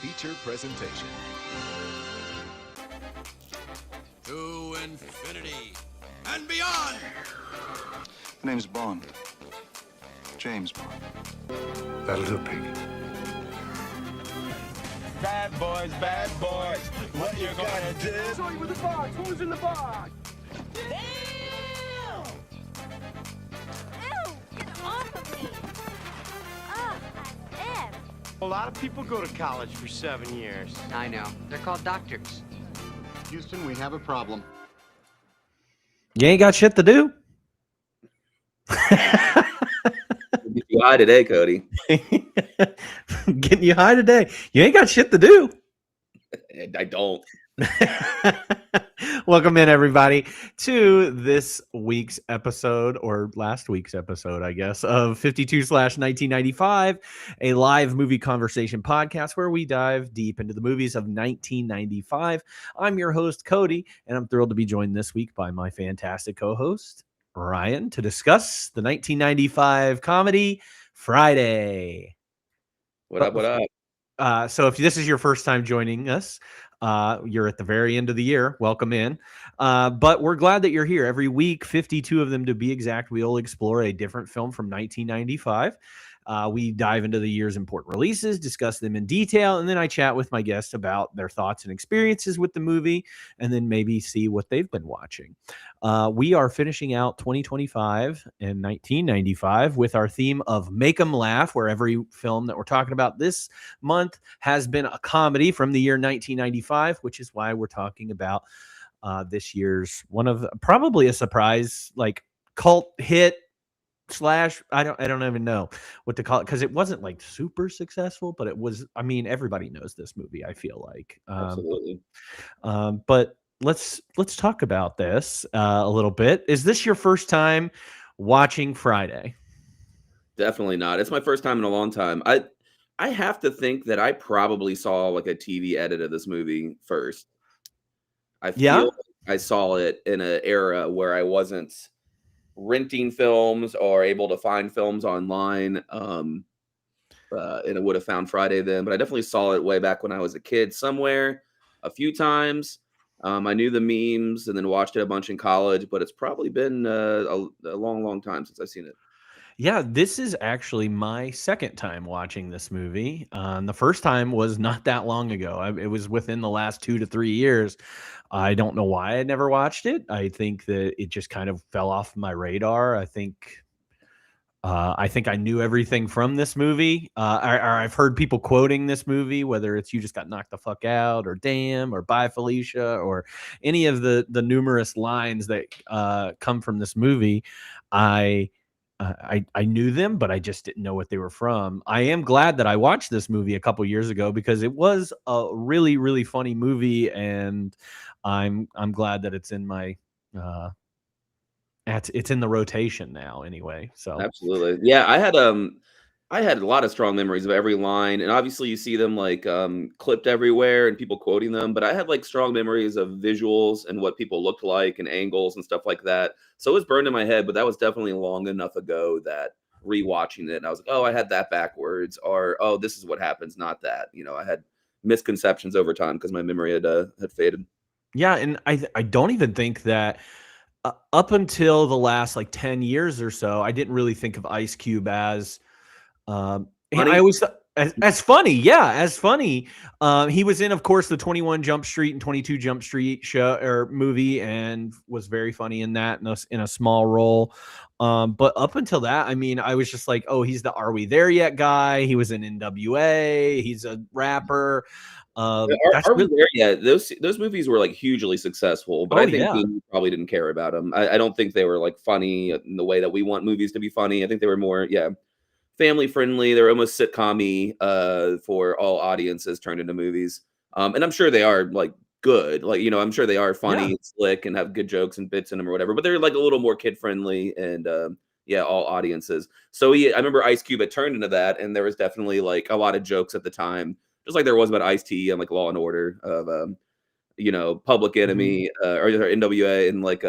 feature presentation. To infinity and beyond! My name's Bond. James Bond. That'll do, pig. Bad boys, what you gonna do? Show you with the box. Who's in the box? Ew! Get off of me! F. A lot of people go to college for 7 years. I know. They're called doctors. Houston, we have a problem. You ain't got shit to do. Get you high today, Cody. Getting you high today. You ain't got shit to do. I don't. Welcome in, everybody, to this week's episode, or last week's episode, I guess, of 52/1995, a live movie conversation podcast where we dive deep into the movies of 1995. I'm your host, Cody, and I'm thrilled to be joined this week by my fantastic co-host, Ryan, to discuss the 1995 comedy Friday. What up? So if this is your first time joining us, you're at the very end of the year. Welcome in. But we're glad that you're here. Every week, 52 of them to be exact, we'll explore a different film from 1995. We dive into the year's important releases, discuss them in detail, and then I chat with my guests about their thoughts and experiences with the movie, and then maybe see what they've been watching. We are finishing out 2025 and 1995 with our theme of Make 'em Laugh, where every film that we're talking about this month has been a comedy from the year 1995, which is why we're talking about this year's one of probably a surprise, like cult hit slash I don't even know what to call it, because it wasn't like super successful, but it was, I mean, everybody knows this movie, I feel like. Absolutely. But let's talk about this a little bit. Is this your first time watching Friday? Definitely not. It's my first time in a long time. I have to think that I probably saw like a TV edit of this movie first. I feel like I saw it in an era where I wasn't renting films or able to find films online, and it would have found Friday then, but I definitely saw it way back when I was a kid somewhere a few times. I knew the memes and then watched it a bunch in college, but it's probably been a long time since I've seen it. Yeah, this is actually my second time watching this movie. The first time was not that long ago. It was within the last 2 to 3 years. I don't know why I never watched it. I think that it just kind of fell off my radar. I think I knew everything from this movie. Or I've heard people quoting this movie, whether it's "You Just Got Knocked the Fuck Out" or "Damn" or "Bye Felicia" or any of the numerous lines that come from this movie. I knew them, but I just didn't know what they were from. I am glad that I watched this movie a couple years ago because it was a really, really funny movie, and I'm glad that it's in my it's in the rotation now anyway. So Absolutely. Yeah, I had a lot of strong memories of every line, and obviously you see them like clipped everywhere and people quoting them, but I had like strong memories of visuals and what people looked like and angles and stuff like that. So it was burned in my head, but that was definitely long enough ago that rewatching it, I was like, oh, I had that backwards, or oh, this is what happens, not that. You know, I had misconceptions over time because my memory had faded. yeah, and I don't even think that up until the last like 10 years or so, I didn't really think of Ice Cube as Funny? I always as funny. Yeah, as funny. He was in, of course, the 21 Jump Street and 22 Jump Street show or movie, and was very funny in that in a small role. But up until that, I mean, I was just like, oh, he's the Are We There Yet guy. He was in NWA. He's a rapper. Are we there yet? Those movies were like hugely successful, but I think we probably didn't care about them. I don't think they were like funny in the way that we want movies to be funny. I think they were more, family friendly. They were almost sitcom-y for all audiences turned into movies. And I'm sure they are like good. Like, you know, I'm sure they are funny and slick and have good jokes and bits in them or whatever, but they're like a little more kid friendly and all audiences. So I remember Ice Cube had turned into that, and there was definitely like a lot of jokes at the time, just like there was about Ice-T and like Law and Order of Public Enemy or NWA and like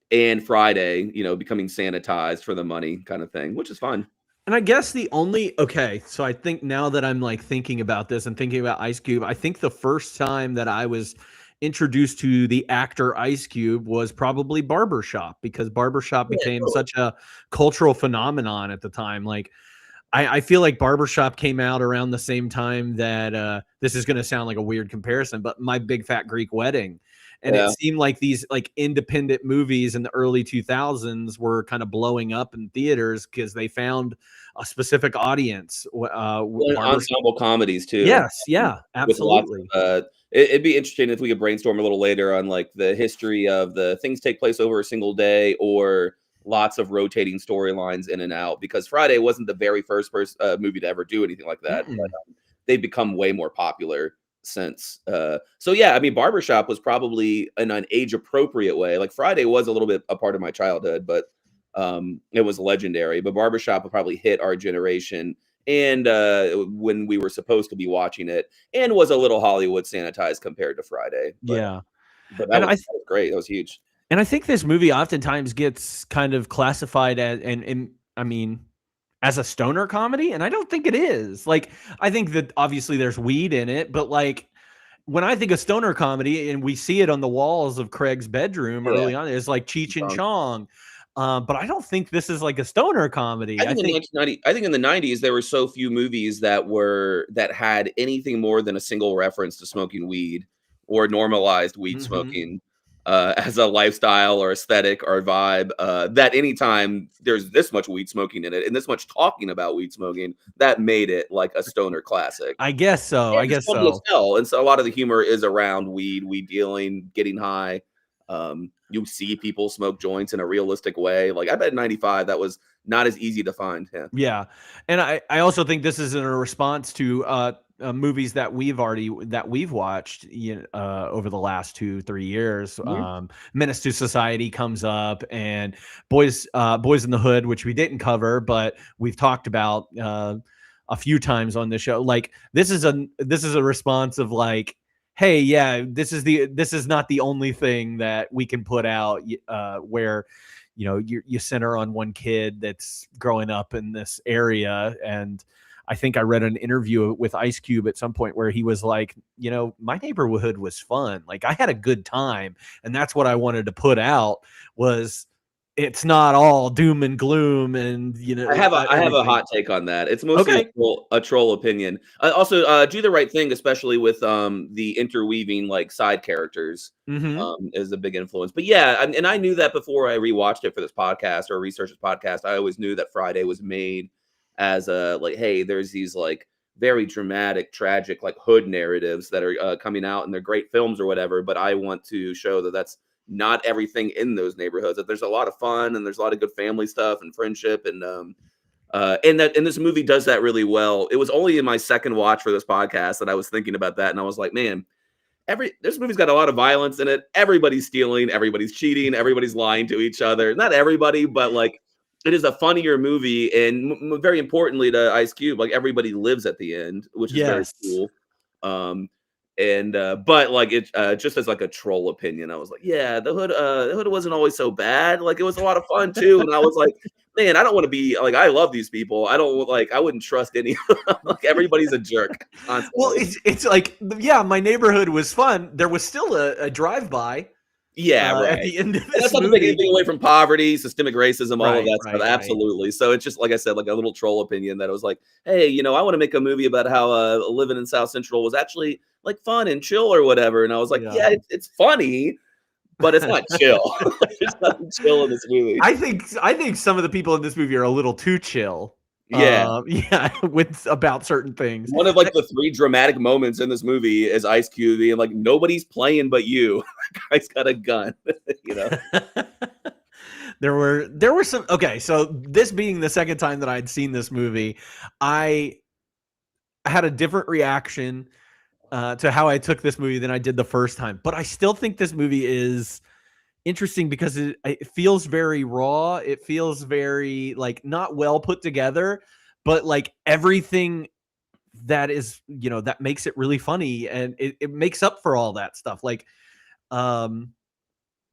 and Friday, becoming sanitized for the money kind of thing, which is fun. And I guess so I think now that I'm like thinking about this and thinking about Ice Cube, I think the first time that I was introduced to the actor Ice Cube was probably Barbershop, because Barbershop became such a cultural phenomenon at the time. Like, I feel like Barbershop came out around the same time that this is going to sound like a weird comparison, but My Big Fat Greek Wedding. And it seemed like these like independent movies in the early 2000s were kind of blowing up in theaters because they found a specific audience. Ensemble comedies too. Yes, yeah, absolutely. It'd be interesting if we could brainstorm a little later on like the history of the things take place over a single day or lots of rotating storylines in and out, because Friday wasn't the very first movie to ever do anything like that. But, they've become way more popular since. So yeah, I mean, Barbershop was probably in an age appropriate way. Like Friday was a little bit a part of my childhood, but it was legendary. But Barbershop probably hit our generation and when we were supposed to be watching it, and was a little Hollywood sanitized compared to Friday. But, but that was great. That was huge. And I think this movie oftentimes gets kind of classified as, and I mean, as a stoner comedy, and I don't think it is. Like, I think that obviously there's weed in it, but like when I think of stoner comedy, and we see it on the walls of Craig's bedroom early on, it's like Cheech and Chong. But I don't think this is like a stoner comedy. I think in the 90s there were so few movies that had anything more than a single reference to smoking weed or normalized weed smoking as a lifestyle or aesthetic or vibe, that anytime there's this much weed smoking in it and this much talking about weed smoking, that made it like a stoner classic. I guess so. And so a lot of the humor is around weed dealing, getting high. You see people smoke joints in a realistic way. Like, I bet in 95 that was not as easy to find. Yeah. And I also think this is in a response to movies that we've watched over the last 2-3 years. Menace to Society comes up, and Boys in the Hood, which we didn't cover, but we've talked about a few times on the show. Like, this is a response of like, hey, yeah, this is not the only thing that we can put out where, you know, you center on one kid that's growing up in this area. And I think I read an interview with Ice Cube at some point where he was like, you know, my neighborhood was fun. Like, I had a good time. And that's what I wanted to put out, was it's not all doom and gloom. And, you know, I have a hot take on that. It's mostly a troll opinion. Also, Do the Right Thing, especially with the interweaving like side characters, is a big influence. But yeah, and I knew that before I rewatched it for this podcast or researched this podcast. I always knew that Friday was made as a like, hey, there's these like very dramatic, tragic like hood narratives that are coming out, and they're great films or whatever. But I want to show that that's not everything in those neighborhoods, that there's a lot of fun and there's a lot of good family stuff and friendship, and this movie does that really well. It was only in my second watch for this podcast that I was thinking about that, and I was like, man, this movie's got a lot of violence in it. Everybody's stealing, everybody's cheating, everybody's lying to each other. Not everybody, but like, it is a funnier movie, and very importantly to Ice Cube, like, everybody lives at the end, which is very cool. But like, it just as like a troll opinion, I was like, yeah, the hood wasn't always so bad. Like, it was a lot of fun too. And I was like, man, I don't want to be like, I love these people. I wouldn't trust any. Like, everybody's a jerk constantly. Well, it's like, yeah, my neighborhood was fun. There was still a drive-by. Yeah, right. At the end of this, that's not to take anything away from poverty, systemic racism, all of that stuff. Absolutely. So it's just, like I said, like a little troll opinion that was like, hey, you know, I want to make a movie about how living in South Central was actually like fun and chill or whatever. And I was like, yeah, it's funny, but it's not chill. It's not chill in this movie. I think some of the people in this movie are a little too chill. Yeah, with about certain things. One of like the 3 dramatic moments in this movie is Ice Cube being like, nobody's playing but you. Guy's got a gun. You know. There were some. Okay, so this being the second time that I'd seen this movie, I had a different reaction to how I took this movie than I did the first time. But I still think this movie is interesting because it feels very raw. It feels very like not well put together, but like everything that is, you know, that makes it really funny, and it makes up for all that stuff. Like,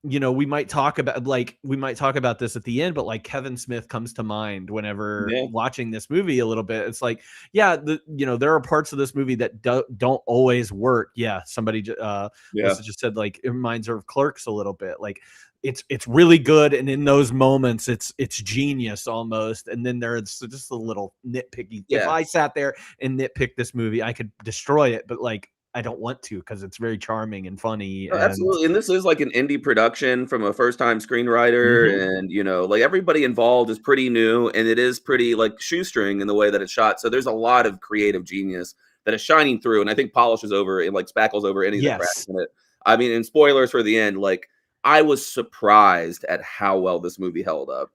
we might talk about this at the end, but like Kevin Smith comes to mind whenever watching this movie a little bit. It's like, yeah, there are parts of this movie that don't always work. Yeah, somebody just said like it reminds her of Clerks a little bit. Like it's really good, and in those moments, it's genius almost. And then there's just a little nitpicky. Yeah. If I sat there and nitpicked this movie, I could destroy it, but like I don't want to because it's very charming and funny. Oh, absolutely. And this is like an indie production from a first-time screenwriter. And, like everybody involved is pretty new, and it is pretty like shoestring in the way that it's shot. So there's a lot of creative genius that is shining through. And I think polishes over and like spackles over any of the cracks in it. I mean, and spoilers for the end, like I was surprised at how well this movie held up.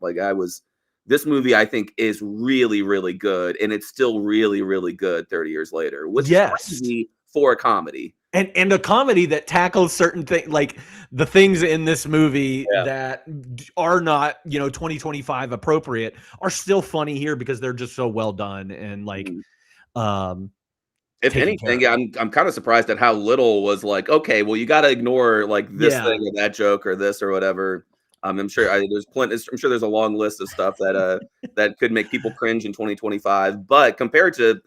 This movie, I think, is really, really good. And it's still really, really good 30 years later, which is crazy for a comedy. And a comedy that tackles certain things, like the things in this movie that are not, 2025 appropriate, are still funny here because they're just so well done. And like, if anything, I'm kind of surprised at how little was like, okay, well, you got to ignore like this thing or that joke or this or whatever. I'm sure there's plenty. I'm sure there's a long list of stuff that that could make people cringe in 2025. But compared to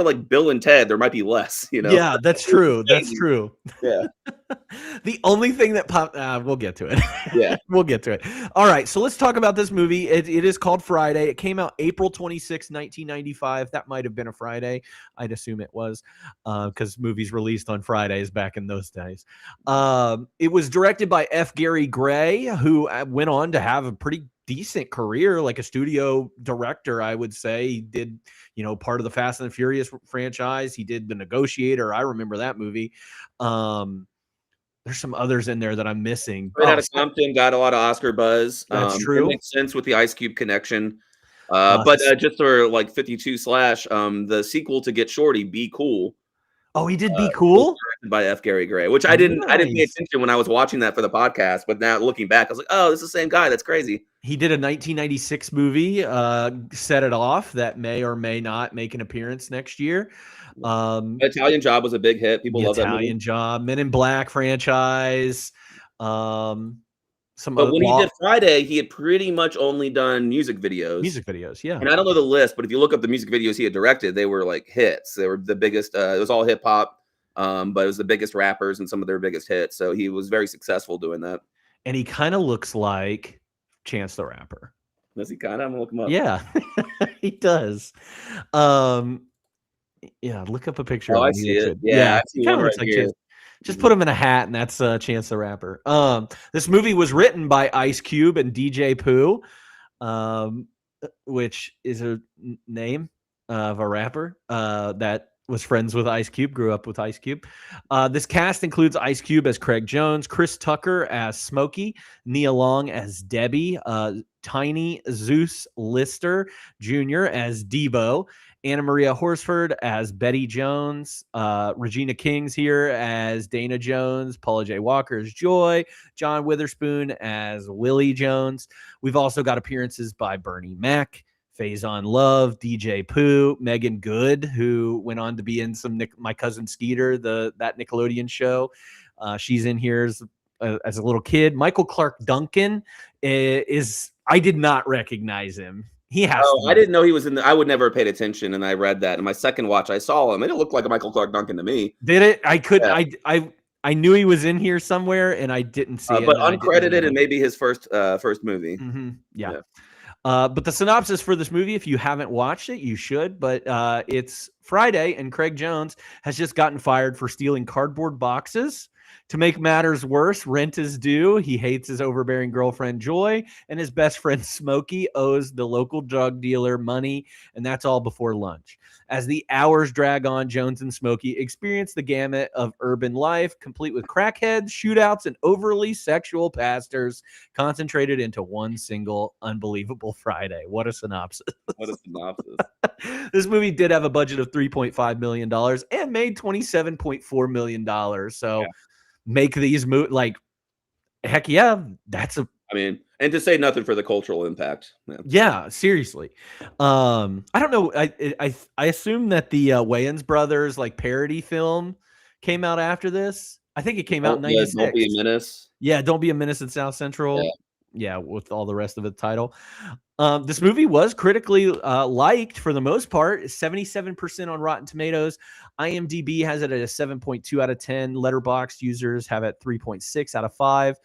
like Bill and Ted, there might be less, Yeah, that's true. That's true. Yeah. The only thing that popped, we'll get to it. Yeah. We'll get to it. All right. So let's talk about this movie. It is called Friday. It came out April 26, 1995. That might have been a Friday. I'd assume it was because movies released on Fridays back in those days. It was directed by F. Gary Gray, who went on to have a pretty decent career, like a studio director, I would say. He did, part of the Fast and the Furious franchise. He did The Negotiator. I remember that movie. There's some others in there that I'm missing. Compton got a lot of Oscar buzz. That's true. It makes sense with the Ice Cube connection. But just for like 52 slash, the sequel to Get Shorty, Be Cool. Oh, he did Be Cool? Directed by F. Gary Gray, which I didn't pay attention when I was watching that for the podcast, but now looking back, I was like, oh, this is the same guy. That's crazy. He did a 1996 movie, Set It Off, that may or may not make an appearance next year. Italian Job was a big hit. People love that movie. Italian Job, Men in Black franchise. But when he did Friday, he had pretty much only done music videos. Yeah. And I don't know the list, but if you look up the music videos he had directed, they were like hits. They were the biggest. It was all hip hop, but it was the biggest rappers and some of their biggest hits. So he was very successful doing that. And he kind of looks like Chance the Rapper. Does he kind of? I'm gonna look him up. Yeah, he does. Yeah, look up a picture. Oh, I see it. Yeah, he kind of looks like Chance. Just put him in a hat, and that's Chance the Rapper. This movie was written by Ice Cube and DJ Pooh, which is a name of a rapper that was friends with Ice Cube, grew up with Ice Cube. This cast includes Ice Cube as Craig Jones, Chris Tucker as Smokey, Nia Long as Debbie, Tiny Zeus Lister Jr. as Debo, Anna Maria Horsford as Betty Jones, Regina King's here as Dana Jones, Paula J. Walker as Joy, John Witherspoon as Willie Jones. We've also got appearances by Bernie Mac, Faison Love, DJ Pooh, Megan Good, who went on to be in some My Cousin Skeeter, that Nickelodeon show. She's in here as a little kid. Michael Clark Duncan is. I did not recognize him. He has. Oh, I didn't know he was in. I would never have paid attention, and I read that in my second watch. I saw him, and it looked like a Michael Clark Duncan to me. Did it? I could. Yeah. I knew he was in here somewhere, and I didn't see it. But uncredited, and maybe his first movie. Mm-hmm. Yeah. But the synopsis for this movie, if you haven't watched it, you should. But it's Friday, and Craig Jones has just gotten fired for stealing cardboard boxes. To make matters worse, rent is due. He hates his overbearing girlfriend, Joy, and his best friend, Smokey, owes the local drug dealer money, and that's all before lunch. As the hours drag on, Jones and Smokey experience the gamut of urban life, complete with crackheads, shootouts, and overly sexual pastors, concentrated into one single unbelievable Friday. What a synopsis. What a synopsis. This movie did have a budget of $3.5 million and made $27.4 million. So make these movies, like, heck yeah, that's a... I mean, and to say nothing for the cultural impact. Yeah, seriously. I don't know. I assume that the Wayans brothers like parody film came out after this. I think it came out in Yeah, Don't Be a 96. Menace. Yeah, Don't Be a Menace at South Central. Yeah. Yeah, with all the rest of the title. This movie was critically liked for the most part. 77% on Rotten Tomatoes. IMDb has it at a 7.2 out of 10. Letterboxd users have it 3.6 out of 5.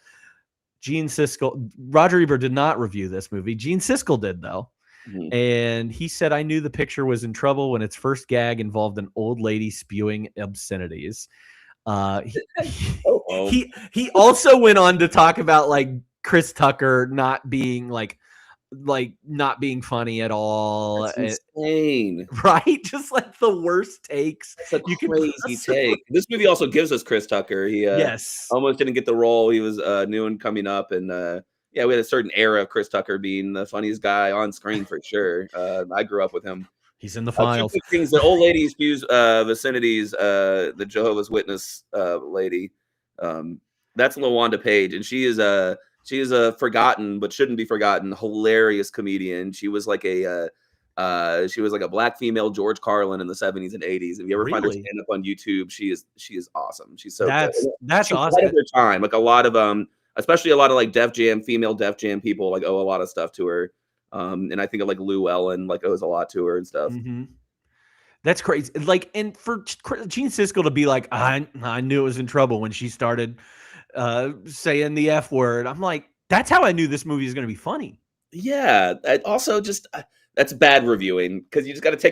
Gene Siskel, Roger Ebert did not review this movie. Gene Siskel did, though. Mhm. And he said, I knew the picture was in trouble when its first gag involved an old lady spewing obscenities. He also went on to talk about like Chris Tucker not being like not being funny at all. That's insane. Right? Just like the worst takes. That's a crazy take. This movie also gives us Chris Tucker. He yes, almost didn't get the role. He was new and coming up, and yeah, we had a certain era of Chris Tucker being the funniest guy on screen for sure. I grew up with him. He's in the files. Things, the old lady spews vicinities, the Jehovah's Witness lady. That's LaWanda Page, and she is a forgotten but shouldn't be forgotten hilarious comedian. She was like a black female George Carlin in the 70s and 80s. If you ever find her stand up on YouTube, she is awesome. She's so that's she's awesome. Ahead of her time. Like a lot of especially a lot of like female Def Jam people like owe a lot of stuff to her. And I think of like Lou Ellen like owes a lot to her and stuff. Mm-hmm. That's crazy. Like, and for Gene Siskel to be like, I knew it was in trouble when she started saying the F word. I'm like, that's how I knew this movie is going to be funny. Yeah. Also, just that's bad reviewing because you just got to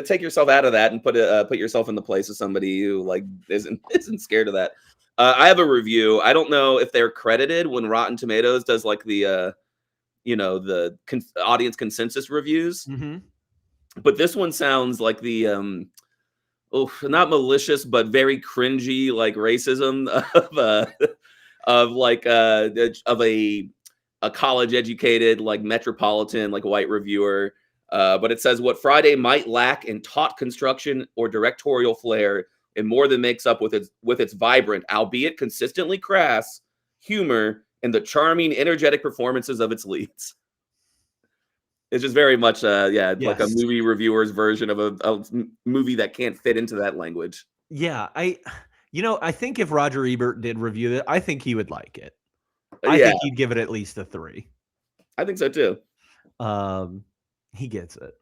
take yourself out of that and put yourself in the place of somebody who like isn't scared of that. I have a review. I don't know if they're credited when Rotten Tomatoes does like the audience consensus reviews. Mm-hmm. But this one sounds like the not malicious but very cringy like racism of a college educated like metropolitan like white reviewer. But it says what Friday might lack in taut construction or directorial flair and more than makes up with its vibrant, albeit consistently crass, humor and the charming, energetic performances of its leads. It's just very much, like a movie reviewer's version of a movie that can't fit into that language. Yeah, I think if Roger Ebert did review it, I think he would like it. I think he'd give it at least a 3. I think so too. He gets it,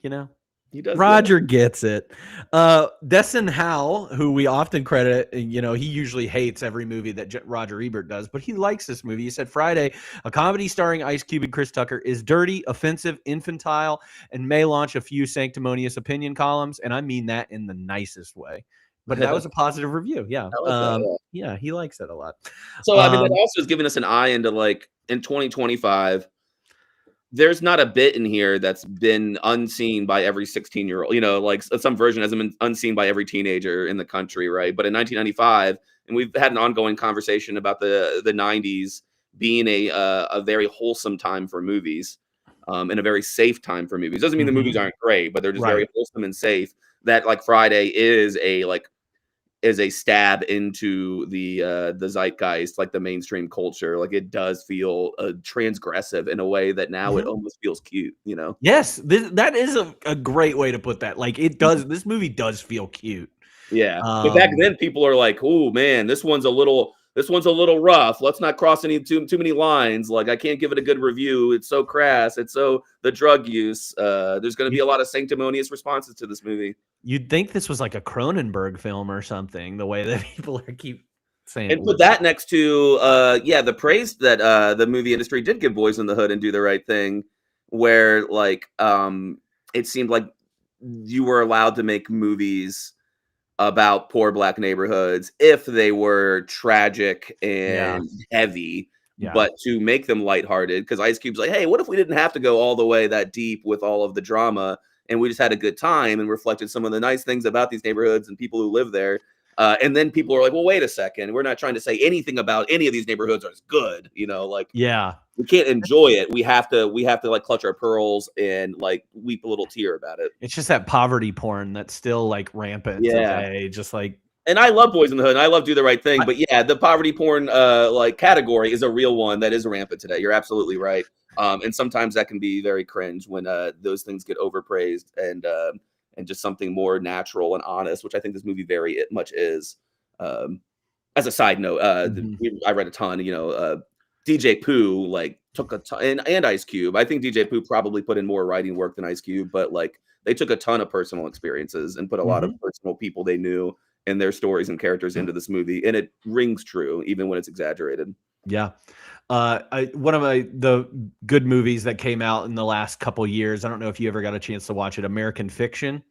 you know. He does. Roger gets it. Desson Howe, who we often credit, he usually hates every movie that Roger Ebert does, but he likes this movie. He said Friday, a comedy starring Ice Cube and Chris Tucker, is dirty, offensive, infantile, and may launch a few sanctimonious opinion columns, and I mean that in the nicest way. But that was a positive review. Yeah. Yeah, he likes it a lot. So, I mean, that also is giving us an eye into like in 2025, there's not a bit in here that's been unseen by every 16-year-old, like some version hasn't been unseen by every teenager in the country, right? But in 1995, and we've had an ongoing conversation about the 90s being a very wholesome time for movies, and a very safe time for movies. Doesn't mean the movies aren't great, but they're just very wholesome and safe. That like Friday is a stab into the zeitgeist, like the mainstream culture. Like it does feel transgressive in a way that now it almost feels cute, Yes, that is a great way to put that. Like it does. This movie does feel cute. Yeah, but back then people are like, "Oh man, this one's a little rough. Let's not cross any too many lines. Like I can't give it a good review. It's so crass. It's so the drug use. There's going to be a lot of sanctimonious responses to this movie." You'd think this was like a Cronenberg film or something, the way that people keep saying. And put that next to, the praise that the movie industry did give Boys in the Hood and Do the Right Thing, where like it seemed like you were allowed to make movies about poor black neighborhoods if they were tragic and heavy, but to make them lighthearted. Because Ice Cube's like, hey, what if we didn't have to go all the way that deep with all of the drama? And we just had a good time and reflected some of the nice things about these neighborhoods and people who live there. And then people are like, well, wait a second. We're not trying to say anything about any of these neighborhoods as good. We can't enjoy it. We have to like clutch our pearls and like weep a little tear about it. It's just that poverty porn that's still like rampant today. Just like, and I love Boys in the Hood and I love Do the Right Thing. But yeah, the poverty porn like category is a real one that is rampant today. You're absolutely right. And sometimes that can be very cringe when those things get overpraised and just something more natural and honest, which I think this movie very much is. as a side note, I read a ton. DJ Pooh like took a ton, and Ice Cube. I think DJ Pooh probably put in more writing work than Ice Cube, but like they took a ton of personal experiences and put a lot of personal people they knew and their stories and characters into this movie, and it rings true even when it's exaggerated. Yeah. One of the good movies that came out in the last couple years. I don't know if you ever got a chance to watch it. American Fiction.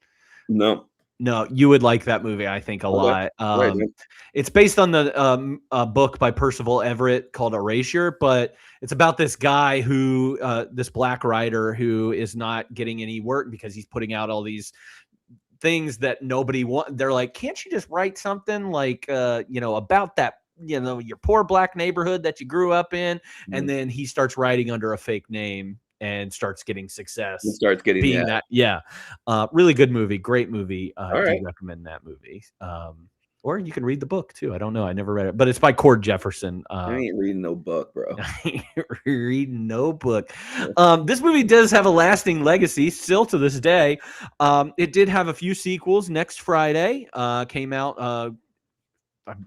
No, you would like that movie, I think, a lot. It's based on the book by Percival Everett called Erasure, but it's about this guy who, this black writer who is not getting any work because he's putting out all these things that nobody wants. They're like, can't you just write something like, about that, your poor black neighborhood that you grew up in? And then he starts writing under a fake name and starts getting success. Starts getting really good movie, great movie. I do recommend that movie. Or you can read the book too. I don't know. I never read it, but it's by Cord Jefferson. I ain't reading no book, bro. Reading no book. This movie does have a lasting legacy still to this day. It did have a few sequels. Next Friday came out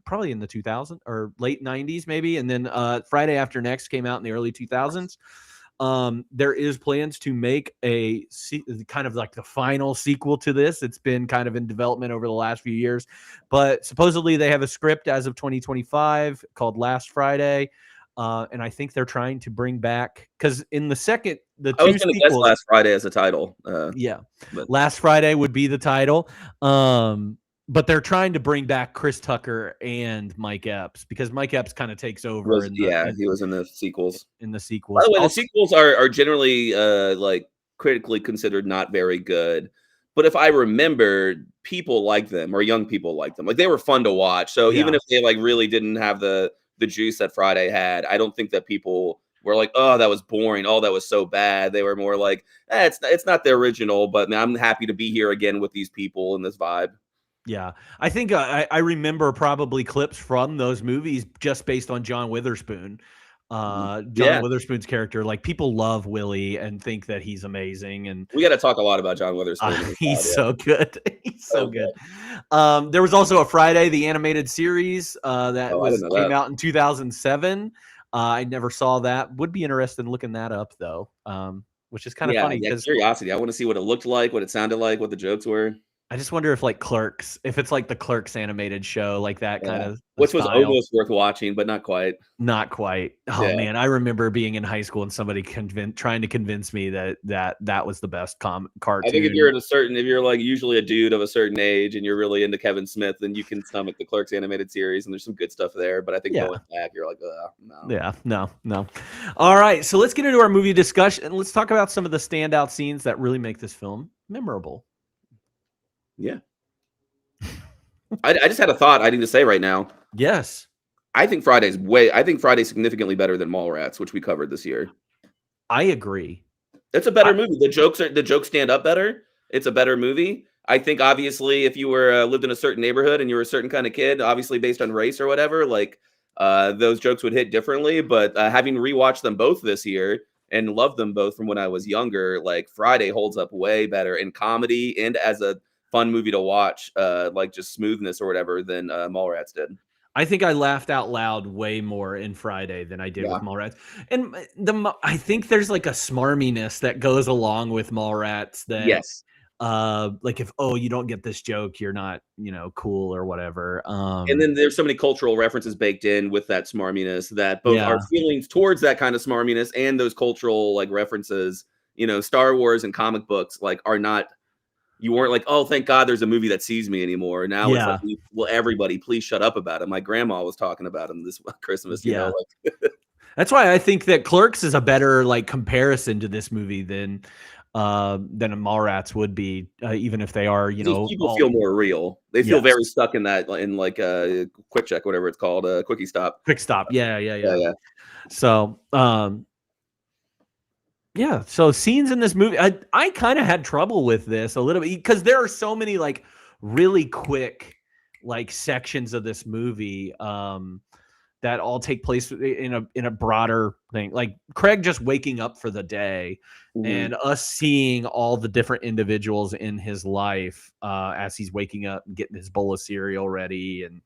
probably in the 2000s or late 90s maybe, and then Friday After Next came out in the early 2000s. There is plans to make a kind of like the final sequel to this. It's been kind of in development over the last few years, but supposedly they have a script as of 2025 called Last Friday. And I think they're trying to bring back, because in the second, I was going to guess Last Friday as a title. Last Friday would be the title. But they're trying to bring back Chris Tucker and Mike Epps, because Mike Epps kind of takes over. He was in the sequels. In the sequels. By the way, the sequels are generally like critically considered not very good. But if I remember, people like them, or young people like them. Like they were fun to watch. So even if they like really didn't have the juice that Friday had, I don't think that people were like, oh, that was boring. Oh, that was so bad. They were more like, it's not the original, but man, I'm happy to be here again with these people and this vibe. Yeah, I think I remember probably clips from those movies just based on John Witherspoon. Witherspoon's character, like people love Willie and think that he's amazing, and we got to talk a lot about John Witherspoon. He's so good. He's so good. There was also a Friday the animated series came out in 2007. I never saw that. Would be interested in looking that up though, which is kind of funny. Curiosity. I want to see what it looked like, what it sounded like, what the jokes were. I just wonder if like Clerks, if it's like the Clerks animated show, like that kind of which was almost worth watching, but not quite. Not quite. Oh man, I remember being in high school and somebody trying to convince me that was the best cartoon. I think if you're like usually a dude of a certain age and you're really into Kevin Smith, then you can stomach the Clerks animated series, and there's some good stuff there. But I think going back, you're like, no. Yeah, no. All right, so let's get into our movie discussion and let's talk about some of the standout scenes that really make this film memorable. Yeah. I just had a thought I need to say right now. Yes. I think Friday's significantly better than Mallrats, which we covered this year. I agree. It's a better movie. The jokes stand up better. It's a better movie. I think obviously if you were lived in a certain neighborhood and you were a certain kind of kid, obviously based on race or whatever, like those jokes would hit differently. But having rewatched them both this year and loved them both from when I was younger, like Friday holds up way better in comedy and as a fun movie to watch, like just smoothness or whatever, than Mallrats did. I think I laughed out loud way more in Friday than I did with Mallrats. And I think there's like a smarminess that goes along with Mallrats that like if you don't get this joke, you're not, cool or whatever. And then there's so many cultural references baked in with that smarminess that both our feelings towards that kind of smarminess and those cultural like references, Star Wars and comic books like are not. You weren't like, oh, thank God there's a movie that sees me anymore. Now it's like, well, everybody, please shut up about it. My grandma was talking about him this Christmas. You know, like. That's why I think that Clerks is a better like comparison to this movie than a Mallrats would be, even if they are, people feel more real. They feel very stuck in that, in like Quick Check, whatever it's called, Quickie Stop. Quick Stop, yeah. So, so scenes in this movie, I kind of had trouble with this a little bit because there are so many like really quick like sections of this movie that all take place in a broader thing. Like Craig just waking up for the day and us seeing all the different individuals in his life as he's waking up and getting his bowl of cereal ready and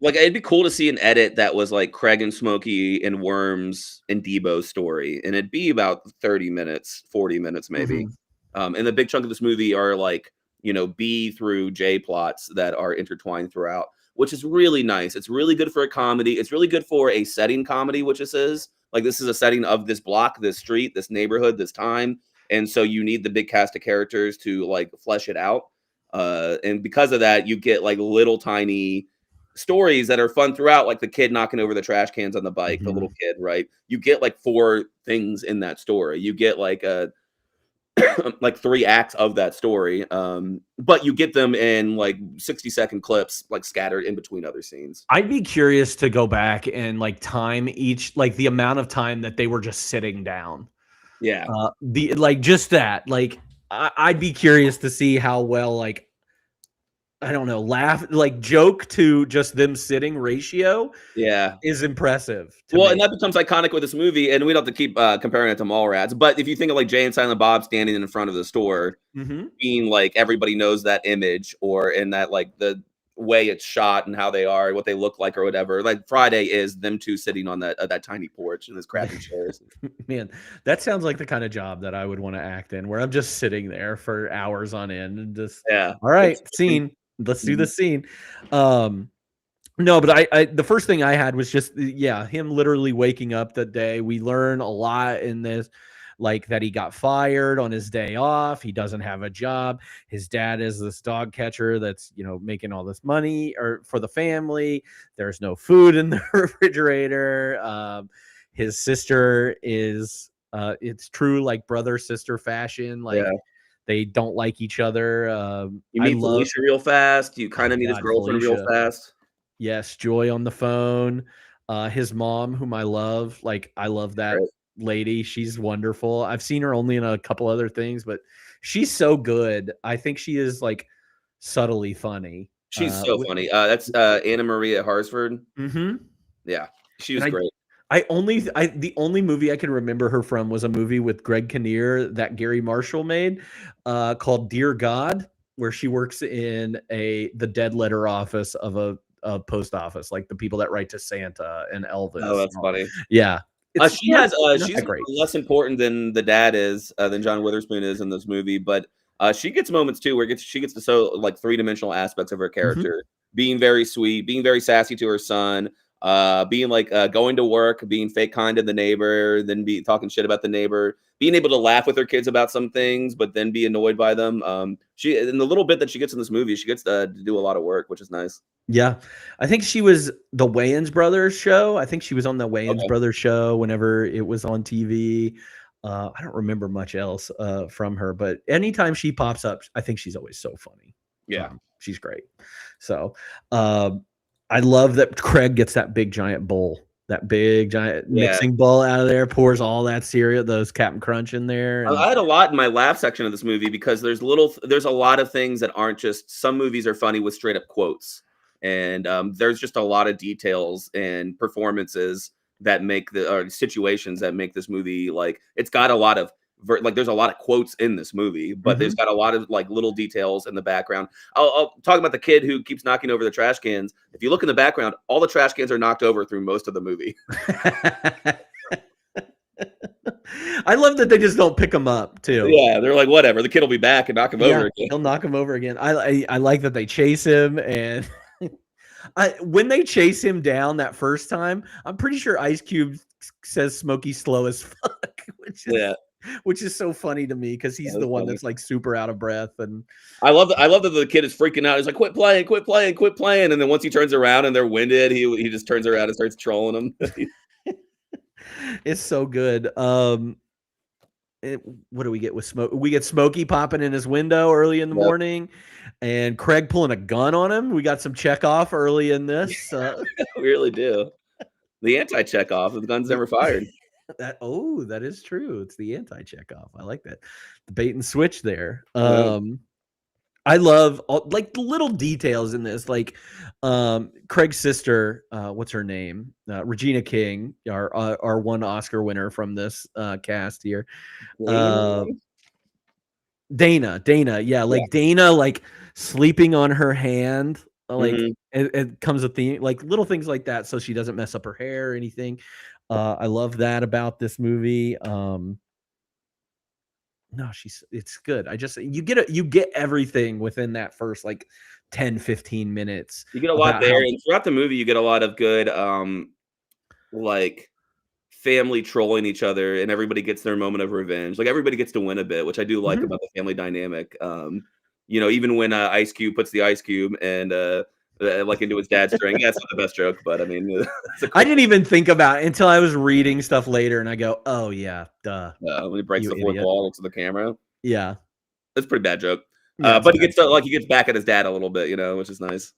Like, it'd be cool to see an edit that was like Craig and Smokey and Worms and Debo's story, and it'd be about 30 minutes, 40 minutes maybe. And the big chunk of this movie are like, B through J plots that are intertwined throughout, which is really nice. It's really good for a comedy. It's really good for a setting comedy, which this is. Like, this is a setting of this block, this street, this neighborhood, this time. And so you need the big cast of characters to like flesh it out. And because of that, you get like little tiny stories that are fun throughout, like the kid knocking over the trash cans on the bike, the little kid, right? You get like 4 things in that story. You get like like 3 acts of that story. But you get them in like 60-second clips, like scattered in between other scenes. I'd be curious to go back and like time each, like the amount of time that they were just sitting down. Yeah. Just that, like, I'd be curious to see how well, like, I don't know, joke to just them sitting ratio is impressive. And that becomes iconic with this movie, and we don't have to keep comparing it to Mallrats, but if you think of like Jay and Silent Bob standing in front of the store, being like everybody knows that image, or in that like the way it's shot and how they are, what they look like or whatever, like Friday is them two sitting on that tiny porch in this crappy chairs. Man, that sounds like the kind of job that I would want to act in, where I'm just sitting there for hours on end and just, all right, scene. Let's do the scene. No, but I the first thing I had was just him literally waking up that day. We learn a lot in this, like that he got fired on his day off. He doesn't have a job. His dad is this dog catcher that's making all this money for the family. There's no food in the refrigerator. His sister is it's true, like brother sister fashion, like. They don't like each other. You meet Felicia real fast. You kind of meet his girlfriend real fast. Yes, Joy on the phone. His mom, whom I love. Like, I love that lady. She's wonderful. I've seen her only in a couple other things, but she's so good. I think she is like subtly funny. She's so funny. That's Anna Maria Harsford. Yeah, she was great. The only movie I can remember her from was a movie with Greg Kinnear that Gary Marshall made called Dear God, where she works in the dead letter office of a post office, like the people that write to Santa and Elvis. Oh, that's funny. Yeah. She's less important than the dad is, than John Witherspoon is in this movie, but she gets moments too where she gets to show like 3-dimensional aspects of her character, being very sweet, being very sassy to her son, being like going to work, being fake kind to the neighbor, then be talking shit about the neighbor, being able to laugh with her kids about some things, but then be annoyed by them. She, in the little bit that she gets in this movie, she gets to do a lot of work, which is nice. Yeah. I think she was the Wayans Brothers show. I think she was on the Wayans Brothers show whenever it was on TV. I don't remember much else from her, but anytime she pops up, I think she's always so funny. Yeah. She's great. So, I love that Craig gets that big giant bowl, that big giant mixing bowl out of there, pours all that cereal, those Captain Crunch in there. I had a lot in my laugh section of this movie because there's a lot of things that aren't just, some movies are funny with straight up quotes. And there's just a lot of details and performances that make situations that make this movie, like, it's got a lot of, there's a lot of quotes in this movie, but there's got a lot of like little details in the background. I'll talk about the kid who keeps knocking over the trash cans. If you look in the background, all the trash cans are knocked over through most of the movie. I love that they just don't pick them up too. Yeah, they're like, whatever, the kid will be back and knock him over again. He'll knock him over again. I like that they chase him, and when they chase him down that first time, I'm pretty sure Ice Cube says Smokey slow as fuck, which is so funny to me because he's the one that's like super out of breath. And I love that the kid is freaking out. He's like, quit playing. And then once he turns around and they're winded, he just turns around and starts trolling them. It's so good. What do we get with Smokey? We get Smokey popping in his window early in the morning, and Craig pulling a gun on him. We got some Chekhov early in this. We really do. The anti-Chekhov, the gun's never fired. That is true. It's the anti-Chekhov. I like that. The bait and switch there. I love like the little details in this, like Craig's sister, what's her name? Regina King, our one Oscar winner from this cast here. Dana, yeah, like Dana, like sleeping on her hand Like it comes with the like little things like that, so she doesn't mess up her hair or anything. I love that about this movie. No, it's good. You get everything within that first like 10, 15 minutes. You get a lot there, and throughout the movie, you get a lot of good, like family trolling each other, and everybody gets their moment of revenge. Like everybody gets to win a bit, which I do like about the family dynamic. Even when Ice Cube puts the ice cube and like into his dad's drink, yeah, it's not the best joke, but I mean, I didn't even think about it until I was reading stuff later, and I go, "Oh yeah, duh." When he breaks the fourth wall, looks at the camera. Yeah, that's a pretty bad joke. Yeah, but he gets back at his dad a little bit, which is nice.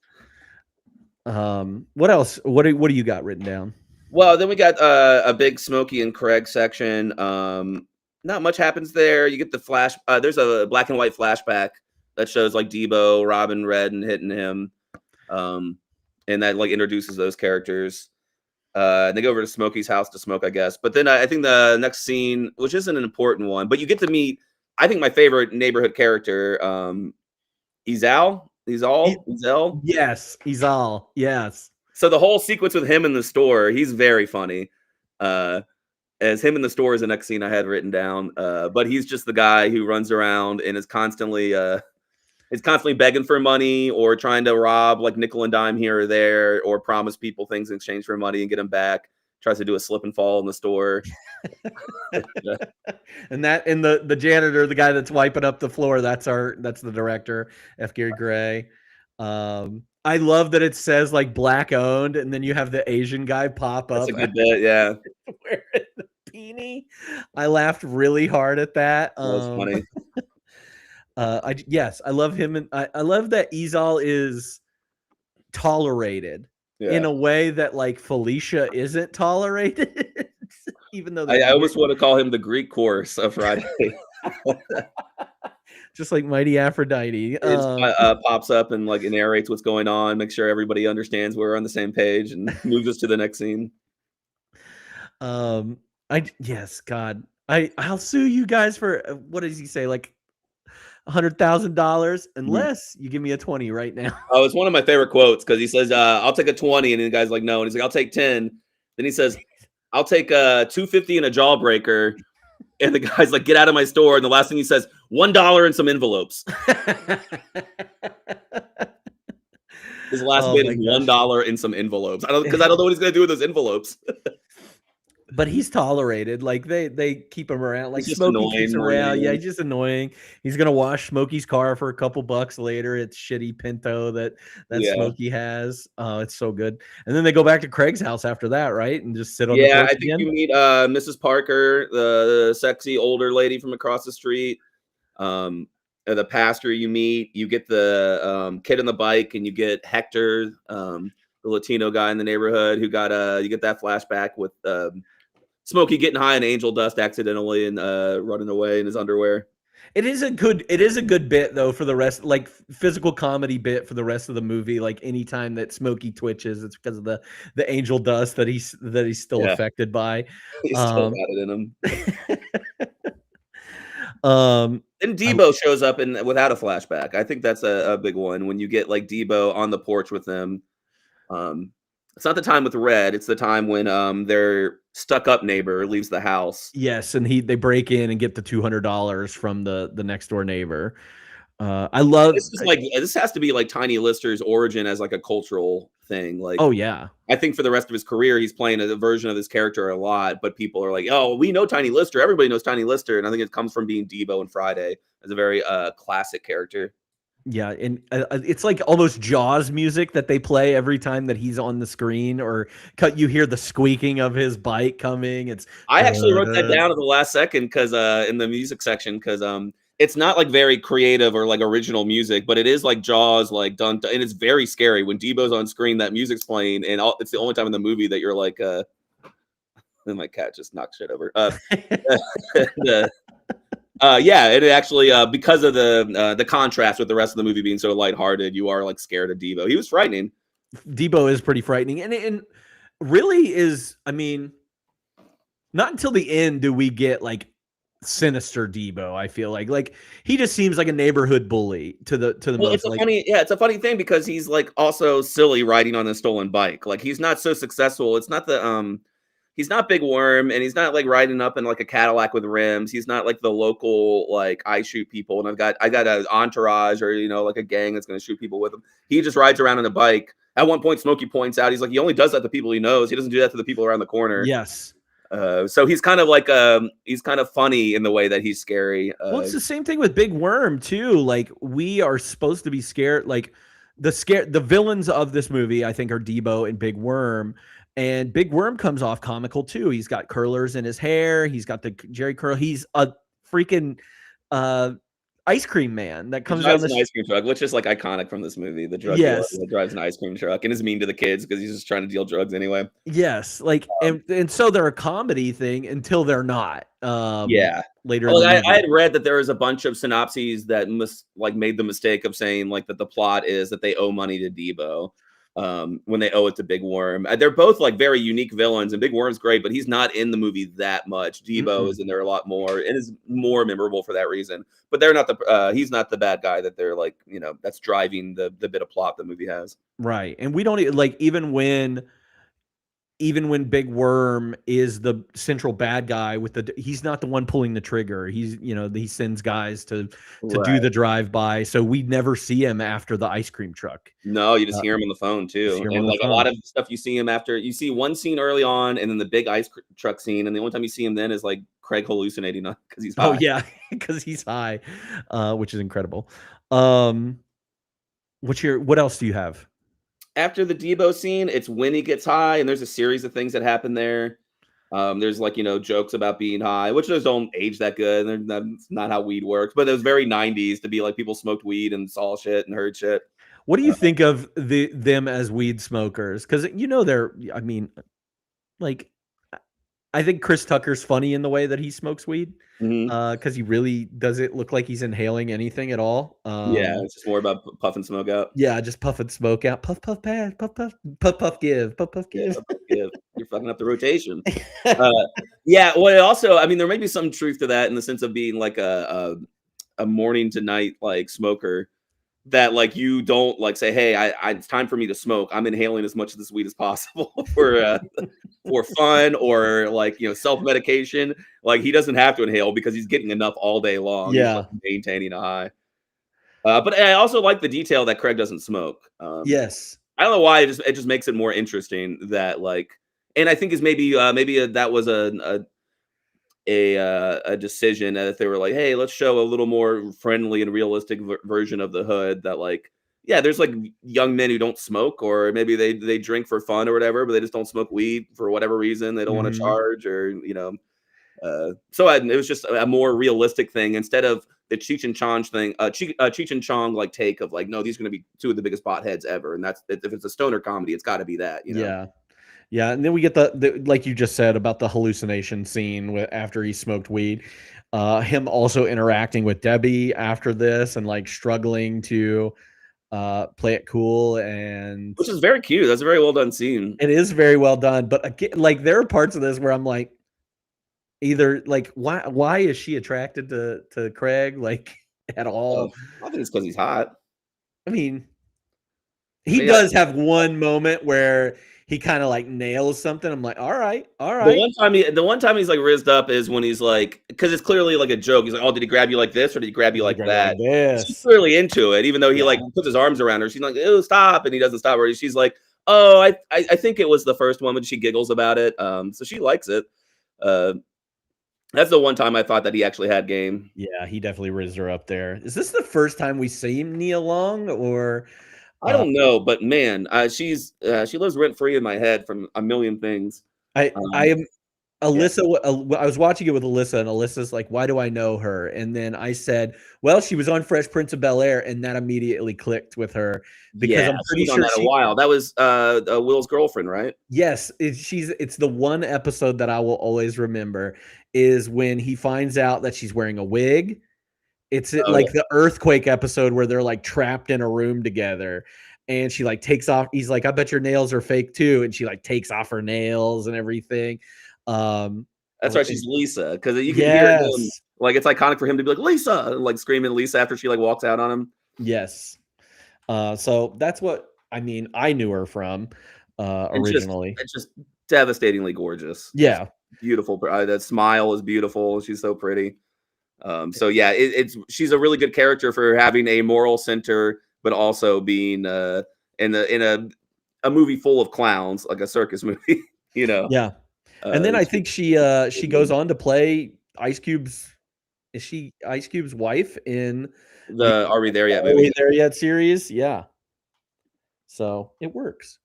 What else? What do you got written down? Well, then we got a big Smokey and Craig section. Not much happens there. You get the flash. There's a black and white flashback that shows like Debo, Robin, Red, and hitting him. And that like introduces those characters. And they go over to Smokey's house to smoke, I guess. But then I think the next scene, which isn't an important one, but you get to meet, I think, my favorite neighborhood character, Ezal. Yes, Ezal. Yes. So the whole sequence with him in the store, he's very funny. As him in the store is the next scene I had written down. But he's just the guy who runs around and is constantly begging for money or trying to rob like nickel and dime here or there, or promise people things in exchange for money and get them back. Tries to do a slip and fall in the store. And the janitor, the guy that's wiping up the floor, that's the director, F. Gary Gray. I love that it says like black owned, and then you have the Asian guy pop up. That's a good bit, yeah. Wearing the beanie. I laughed really hard at that. That was funny. I love him, and I love that Ezal is tolerated in a way that like Felicia isn't tolerated. Even though I almost want to call him the Greek chorus of Friday. Just like Mighty Aphrodite. Pops up and like narrates what's going on, make sure everybody understands we're on the same page, and moves us to the next scene. I'll sue you guys for what does he say? Like $100,000 unless you give me a 20 right now. Oh, it's one of my favorite quotes because he says, "I'll take a 20," and the guy's like, "No," and he's like, "I'll take 10." Then he says, "I'll take a 250 and a jawbreaker," and the guy's like, "Get out of my store." And the last thing he says, $1 and some envelopes. His last bid is $1 and some envelopes. I don't know what he's gonna do with those envelopes. But he's tolerated. Like they keep him around. Like Smokey keeps him around. Yeah, he's just annoying. He's gonna wash Smokey's car for a couple bucks later. It's shitty Pinto that Smokey has. Oh, it's so good. And then they go back to Craig's house after that, right? And just sit on the porch again. You meet Mrs. Parker, the sexy older lady from across the street. The pastor you meet. You get the kid on the bike, and you get Hector, the Latino guy in the neighborhood who got you get that flashback with Smokey getting high in angel dust accidentally and running away in his underwear. It is a good bit though for the rest, like physical comedy bit for the rest of the movie. Like anytime that Smokey twitches, it's because of the angel dust that he's still affected by. He's still got it in him. And Debo shows up without a flashback. I think that's a big one when you get like Debo on the porch with them. It's not the time with Red. It's the time when their stuck-up neighbor leaves the house. Yes, and they break in and get the $200 from the next door neighbor. I love this has to be like Tiny Lister's origin as like a cultural thing. Like, oh yeah, I think for the rest of his career he's playing a version of this character a lot, but people are like, oh, we know Tiny Lister. Everybody knows Tiny Lister, and I think it comes from being Debo and Friday as a very classic character. Yeah, and it's like almost Jaws music that they play every time that he's on the screen, or you hear the squeaking of his bike coming. I actually wrote that down at the last second because in the music section, because it's not like very creative or like original music, but it is like Jaws, like done, and it's very scary when Debo's on screen. That music's playing, and it's the only time in the movie that you're like, then my cat just knocked shit over. It actually because of the contrast with the rest of the movie being so lighthearted, you are like scared of Debo. He was frightening. Debo is pretty frightening, and really is. I mean, not until the end do we get like sinister Debo. I feel like he just seems like a neighborhood bully to the Well, most. it's a funny thing because he's like also silly riding on a stolen bike. Like he's not so successful. It's not the he's not Big Worm, and he's not like riding up in like a Cadillac with rims. He's not like the local like I shoot people and I got an entourage or like a gang that's going to shoot people with him. He just rides around on a bike. At one point, Smokey points out, he's like, he only does that to people he knows. He doesn't do that to the people around the corner. Yes. So he's kind of like he's kind of funny in the way that he's scary. Well, it's the same thing with Big Worm too. Like we are supposed to be scared. Like the villains of this movie, I think, are Debo and Big Worm. And Big Worm comes off comical too. He's got curlers in his hair. He's got the Jerry curl. He's a freaking ice cream man that comes down the ice cream truck, which is like iconic from this movie. The drug dealer that drives an ice cream truck and is mean to the kids because he's just trying to deal drugs anyway. Yes, like and so they're a comedy thing until they're not. Later. Well, I had read that there was a bunch of synopses that made the mistake of saying like that the plot is that they owe money to Debo. When they owe it to Big Worm. They're both like very unique villains, and Big Worm's great, but he's not in the movie that much. Debo is in there a lot more and is more memorable for that reason. But they're not he's not the bad guy that they're like, that's driving the bit of plot the movie has. Right. And we don't like even when Big Worm is the central bad guy he's not the one pulling the trigger. He's, he sends guys to do the drive-by. So we never see him after the ice cream truck. No, you just hear him on the phone too. And like a lot of stuff you see him after, you see one scene early on and then the big ice truck scene. And the only time you see him then is like Craig hallucinating because he's high. Oh yeah. Because he's high, which is incredible. What else do you have? After the Debo scene, it's when he gets high, and there's a series of things that happen there. There's like, jokes about being high, which those don't age that good. That's not how weed works, but it was very 90s to be like people smoked weed and saw shit and heard shit. What do you think of them as weed smokers? Because I think Chris Tucker's funny in the way that he smokes weed. Because he really doesn't look like he's inhaling anything at all. It's just more about puff and smoke out. Yeah, just puff and smoke out. Puff, puff, pass. Puff, puff, puff, puff, give. Puff, puff, give. You're fucking up the rotation. Well, also, there may be some truth to that in the sense of being like a morning to night like smoker. That like you don't like say, hey, it's time for me to smoke. I'm inhaling as much of this weed as possible for fun or like self-medication. Like he doesn't have to inhale because he's getting enough all day long. Yeah, he's, like, maintaining a high. But I also like the detail that Craig doesn't smoke. Yes, I don't know why. It just makes it more interesting that like, and I think is maybe that was a decision that they were like, hey, let's show a little more friendly and realistic version of the hood that like, there's like young men who don't smoke or maybe they drink for fun or whatever, but they just don't smoke weed for whatever reason. They don't want to charge or, so it was just a more realistic thing instead of the Cheech and Chong thing, Cheech and Chong like take of like, no, these are going to be two of the biggest potheads ever. And that's, if it's a stoner comedy, it's got to be that, Yeah, and then we get the like you just said about the hallucination scene after he smoked weed. Him also interacting with Debbie after this and like struggling to play it cool, and which is very cute. That's a very well done scene. It is very well done, but again, like there are parts of this where I'm like, either like why is she attracted to Craig like at all? I think it's because he's hot. He does have one moment where he kind of like nails something. I'm like, all right. The one time he's like rizzed up is when he's like, because it's clearly like a joke. He's like, oh, did he grab you like this or did he grab you like that? She's clearly into it, even though he like puts his arms around her. She's like, oh, stop, and he doesn't stop her. She's like, oh, I think it was the first one, but she giggles about it. So she likes it. That's the one time I thought that he actually had game. Yeah, he definitely rizzed her up there. Is this the first time we see him knee along or? I don't know, but man, she lives rent free in my head from a million things. I am Alyssa. I was watching it with Alyssa, and Alyssa's like, "Why do I know her?" And then I said, "Well, she was on Fresh Prince of Bel-Air," and that immediately clicked with her because I'm pretty sure a while. That was Will's girlfriend, right? Yes, it's the one episode that I will always remember is when he finds out that she's wearing a wig. It's like the earthquake episode where they're like trapped in a room together and she like takes off. He's like, I bet your nails are fake too. And she like takes off her nails and everything. That's right. She's Lisa. Cause you can hear them Like it's iconic for him to be like Lisa, like screaming Lisa after she like walks out on him. Yes. So that's what I mean. I knew her from originally. It's just devastatingly gorgeous. Yeah. It's beautiful. That smile is beautiful. She's so pretty. So yeah, she's a really good character for having a moral center, but also being in a movie full of clowns, like a circus movie. Yeah. And then I think she goes on to play Ice Cube's. Is she Ice Cube's wife in the Are We There Yet movie? Are We There Yet series? Yeah. So it works.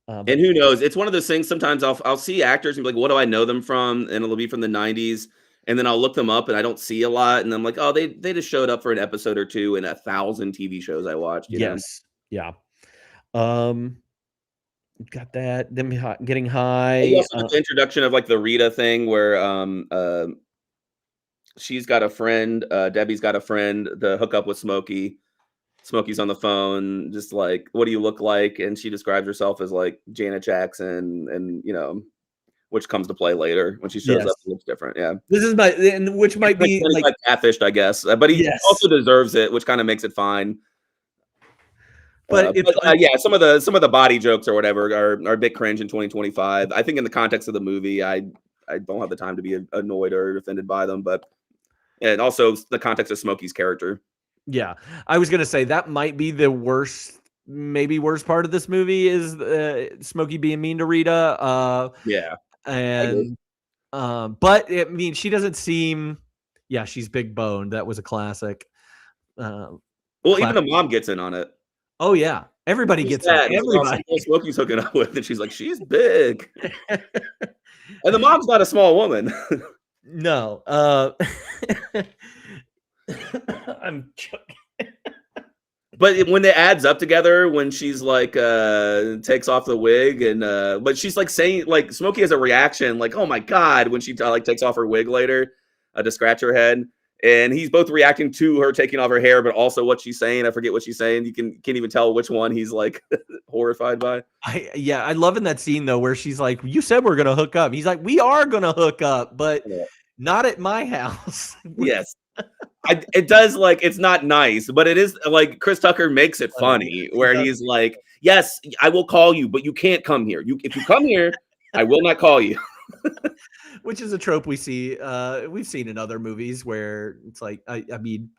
And who knows? It's one of those things. Sometimes I'll see actors and be like, "What do I know them from?" And it'll be from the '90s, and then I'll look them up and I don't see a lot, and I'm like, "Oh, they just showed up for an episode or two in 1,000 TV shows I watched." Yes. Yeah. Got that. Them getting high. Also the introduction of like the Rita thing, where she's got a friend, Debbie's got a friend to hook up with Smokey. Smokey's on the phone, just like, "What do you look like?" And she describes herself as like Janet Jackson, and which comes to play later when she shows up. It looks different. Yeah, this is which might be like catfished, I guess, but he also deserves it, which kind of makes it fine. But yeah, some of the body jokes or whatever are a bit cringe in 2025. I think in the context of the movie, I don't have the time to be annoyed or offended by them, but and also the context of Smokey's character. Yeah, I was gonna say that might be the worst part of this movie is Smokey being mean to Rita. Yeah, and but I mean, she doesn't seem. Yeah, she's big boned. That was a classic. Well, even the mom gets in on it. Oh yeah, everybody gets in. Everybody. Smokey's hooking up with, and she's like, "She's big," and the mom's not a small woman. No. I'm joking. But when it adds up together, when she's like takes off the wig and but she's like saying, like, Smokey has a reaction like, "Oh my god," when she like takes off her wig later to scratch her head, and he's both reacting to her taking off her hair, but also what she's saying. I forget what she's saying. You can't even tell which one he's like horrified by. I love in that scene though where she's like, "You said we're gonna hook up." He's like, "We are gonna hook up, but not at my house." Yes. It does, like, it's not nice, but it is like Chris Tucker makes it funny where he's like, "Yes, I will call you, but you can't come here. If you come here, I will not call you." Which is a trope we see. We've seen in other movies where it's like, I mean,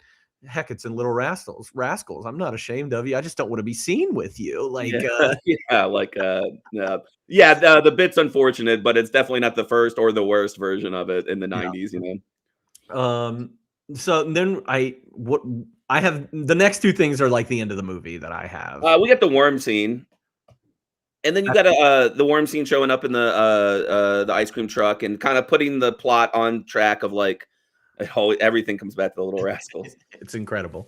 heck, it's in Little Rascals. I'm not ashamed of you. I just don't want to be seen with you. Like, the bit's unfortunate, but it's definitely not the first or the worst version of it in the 90s, So then I have the next two things are like the end of the movie that I have. We got the worm scene, and then you got the worm scene showing up in the ice cream truck and kind of putting the plot on track of like everything comes back to the Little Rascals. It's incredible.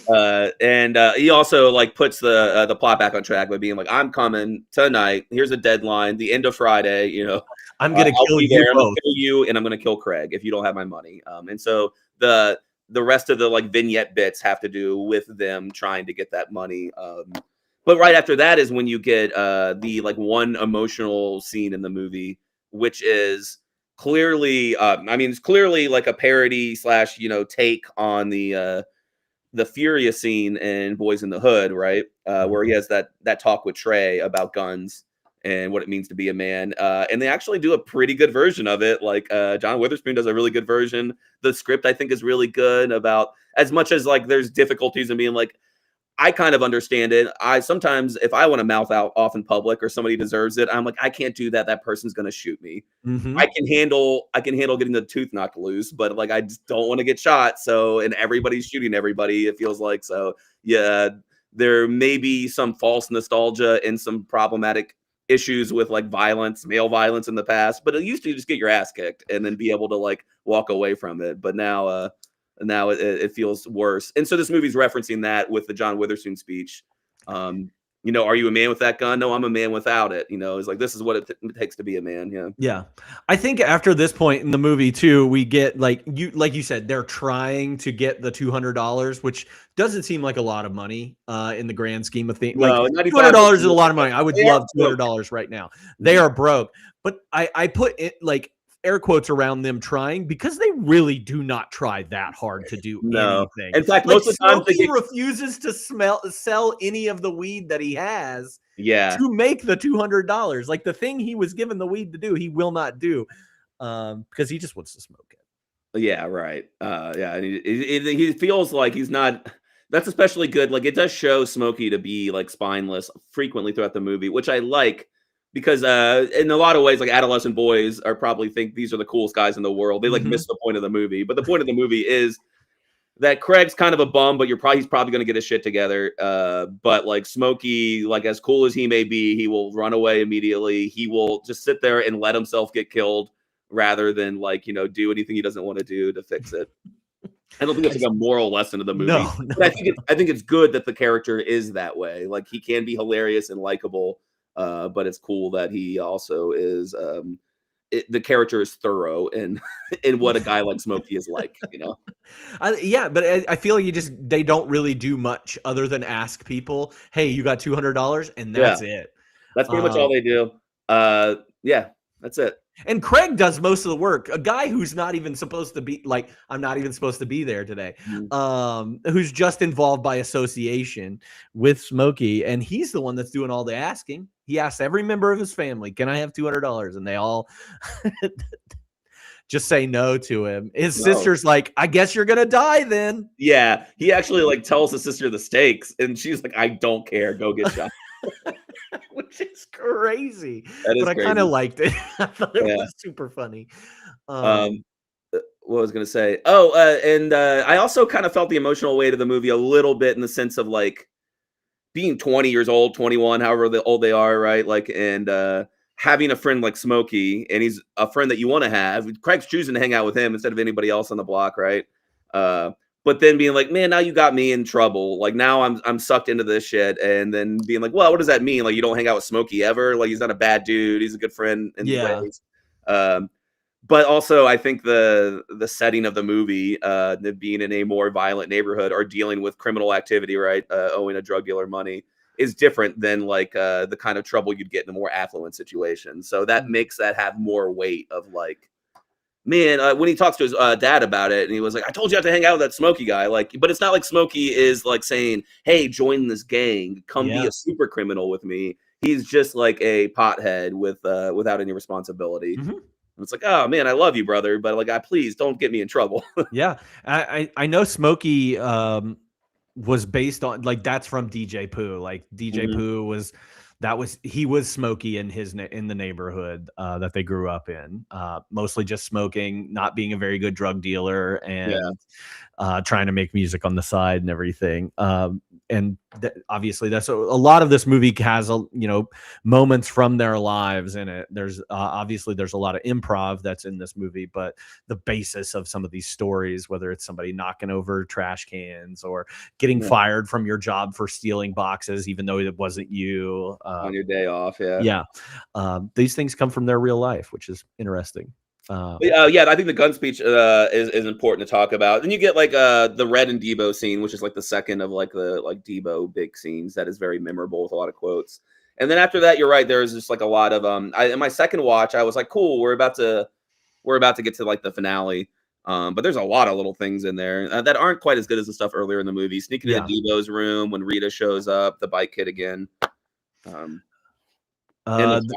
And he also like puts the plot back on track by being like, "I'm coming tonight. Here's a deadline. The end of Friday. I'm gonna kill you. I'm gonna kill you, and I'm gonna kill Craig if you don't have my money." And so the rest of the like vignette bits have to do with them trying to get that money. But right after that is when you get the like one emotional scene in the movie, which is clearly, it's clearly like a parody / take on the Furious scene in Boys in the Hood, right? Where he has that talk with Trey about guns and what it means to be a man. And they actually do a pretty good version of it. Like John Witherspoon does a really good version. The script, I think, is really good about, as much as like there's difficulties in being like, I kind of understand it. Sometimes if I want to mouth out off in public or somebody deserves it, I'm like, I can't do that. That person's going to shoot me. Mm-hmm. I can handle getting the tooth knocked loose, but like, I just don't want to get shot. So, and everybody's shooting everybody, it feels like. So yeah, there may be some false nostalgia and some problematic issues with like male violence in the past, but it used to just get your ass kicked and then be able to like walk away from it. But now it feels worse. And so this movie's referencing that with the John Witherspoon speech. Are you a man with that gun? No, I'm a man without it. It's like, this is what it takes to be a man. Yeah. Yeah. I think after this point in the movie too, we get like you said, they're trying to get the $200, which doesn't seem like a lot of money in the grand scheme of things. No, like $200 is a lot of money. I would love $200 right now. They are broke. But I put it like air quotes around them trying, because they really do not try that hard to do anything. In fact, like, most of the time Smokey refuses to sell any of the weed that he has to make the $200. Like, the thing he was given the weed to do, he will not do because he just wants to smoke it. Yeah, right. And he feels like he's not. That's especially good. Like, it does show Smokey to be like spineless frequently throughout the movie, which I like. Because in a lot of ways, like, adolescent boys are probably think these are the coolest guys in the world. They like miss the point of the movie. But the point of the movie is that Craig's kind of a bum, but he's probably going to get his shit together. But like Smokey, like, as cool as he may be, he will run away immediately. He will just sit there and let himself get killed rather than like, do anything he doesn't want to do to fix it. I don't think it's like a moral lesson of the movie. No. But I think it's good that the character is that way. Like, he can be hilarious and likable. But it's cool that he also is the character is thorough in what a guy like Smokey is like, But I feel like they don't really do much other than ask people, hey, you got $200, and that's it. That's pretty much all they do. That's it. And Craig does most of the work. A guy who's not even supposed to be like, I'm not even supposed to be there today. Who's just involved by association with Smokey, and he's the one that's doing all the asking. He asks every member of his family, "Can I have $200?" And they all just say no to him. His sister's like, "I guess you're gonna die then." Yeah, he actually like tells his sister the stakes, and she's like, "I don't care. Go get shot." Which is crazy. But I kind of liked it. I thought it was super funny. What was I going to say? And I also kind of felt the emotional weight of the movie a little bit in the sense of like being 20 years old, 21, however old they are, right? Like, and having a friend like Smokey, and he's a friend that you want to have. Craig's choosing to hang out with him instead of anybody else on the block, right? But then being like, man, now you got me in trouble. Like, now I'm sucked into this shit. And then being like, well, what does that mean? Like, you don't hang out with Smokey ever? Like, he's not a bad dude. He's a good friend in ways. But also, I think the setting of the movie, being in a more violent neighborhood or dealing with criminal activity, right, owing a drug dealer money, is different than like the kind of trouble you'd get in a more affluent situation. So that makes that have more weight of like, man, when he talks to his dad about it, and he was like, "I told you not to hang out with that Smokey guy." Like, but it's not like Smokey is like saying, "Hey, join this gang, come be a super criminal with me." He's just like a pothead without any responsibility. And it's like, oh man, I love you, brother, but like, please don't get me in trouble. Yeah, I know Smokey was based on like that's from DJ Pooh. Like DJ Pooh was. He was Smokey in the neighborhood that they grew up in, mostly just smoking, not being a very good drug dealer, and trying to make music on the side and everything. And obviously, that's a lot of this movie has moments from their lives in it. There's obviously there's a lot of improv that's in this movie, but the basis of some of these stories, whether it's somebody knocking over trash cans or getting fired from your job for stealing boxes, even though it wasn't you. On your day off, these things come from their real life, which is interesting. I think the gun speech is important to talk about. Then you get like the Red and Debo scene, which is like the second of like the Debo big scenes that is very memorable with a lot of quotes. And then after that, you're right, there's just like a lot of in my second watch, I was like, cool, we're about to get to like the finale. But there's a lot of little things in there that aren't quite as good as the stuff earlier in the movie. Sneaking into Debo's room when Rita shows up, the bike kid again. And the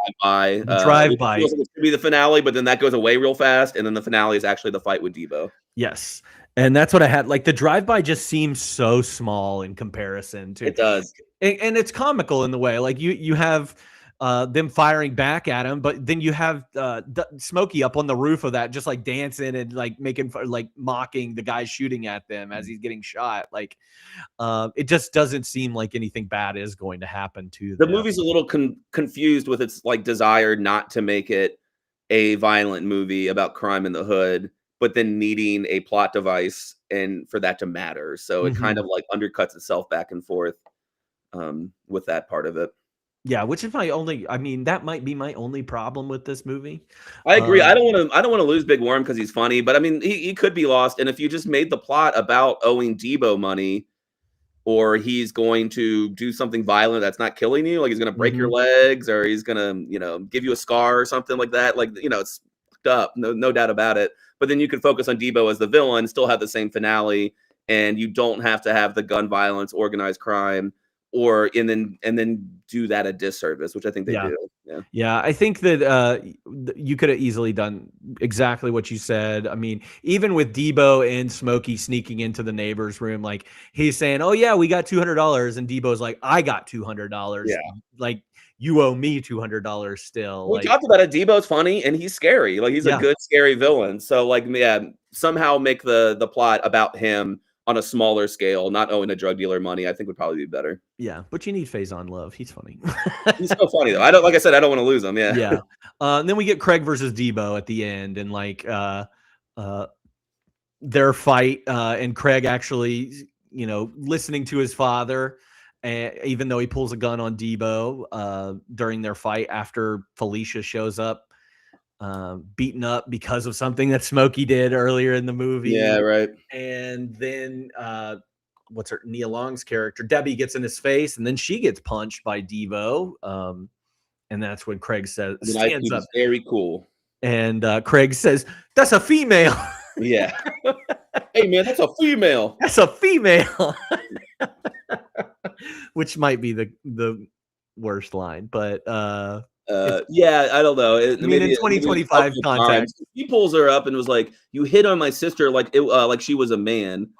drive-by. It should be the finale, but then that goes away real fast, and then the finale is actually the fight with Debo. Yes, and that's what I had. Like the drive-by just seems so small in comparison to it does, and it's comical in the way. Like you have them firing back at him, but then you have Smokey up on the roof of that, just like dancing and like making like mocking the guy shooting at them as he's getting shot. Like it just doesn't seem like anything bad is going to happen to them. The movie's a little confused with its like desire not to make it a violent movie about crime in the hood, but then needing a plot device and for that to matter. So it kind of like undercuts itself back and forth with that part of it. Yeah, which is that might be my only problem with this movie. I agree. I don't want to lose Big Worm because he's funny, but I mean, he could be lost. And if you just made the plot about owing Debo money, or he's going to do something violent that's not killing you, like he's going to break your legs, or he's going to, give you a scar or something like that. Like, it's fucked up, no doubt about it. But then you could focus on Debo as the villain, still have the same finale, and you don't have to have the gun violence, organized crime, and then do that a disservice, which I think they do. Yeah, I think that you could have easily done exactly what you said. I mean, even with Debo and Smokey sneaking into the neighbor's room, like he's saying, "Oh yeah, we got $200," and Debo's like, "I got $200." Yeah, like you owe me $200 still. We talked about it. Debo's funny and he's scary. Like he's a good scary villain. So like somehow make the plot about him on a smaller scale, not owing a drug dealer money, I think would probably be better. Yeah, but you need Faison Love. He's funny. He's so funny though. I don't want to lose him. Yeah. Yeah. And then we get Craig versus Debo at the end, and like their fight, and Craig actually, listening to his father, even though he pulls a gun on Debo during their fight after Felicia shows up, beaten up because of something that Smokey did earlier in the movie. Yeah, right. And then Nia Long's character, Debbie, gets in his face, and then she gets punched by Debo. And that's when Craig stands up. Very cool. And Craig says, "That's a female." Yeah. Hey man, that's a female. That's a female. Which might be the worst line, but yeah, I don't know. In 2025 context, he pulls her up and was like, "You hit on my sister like she was a man."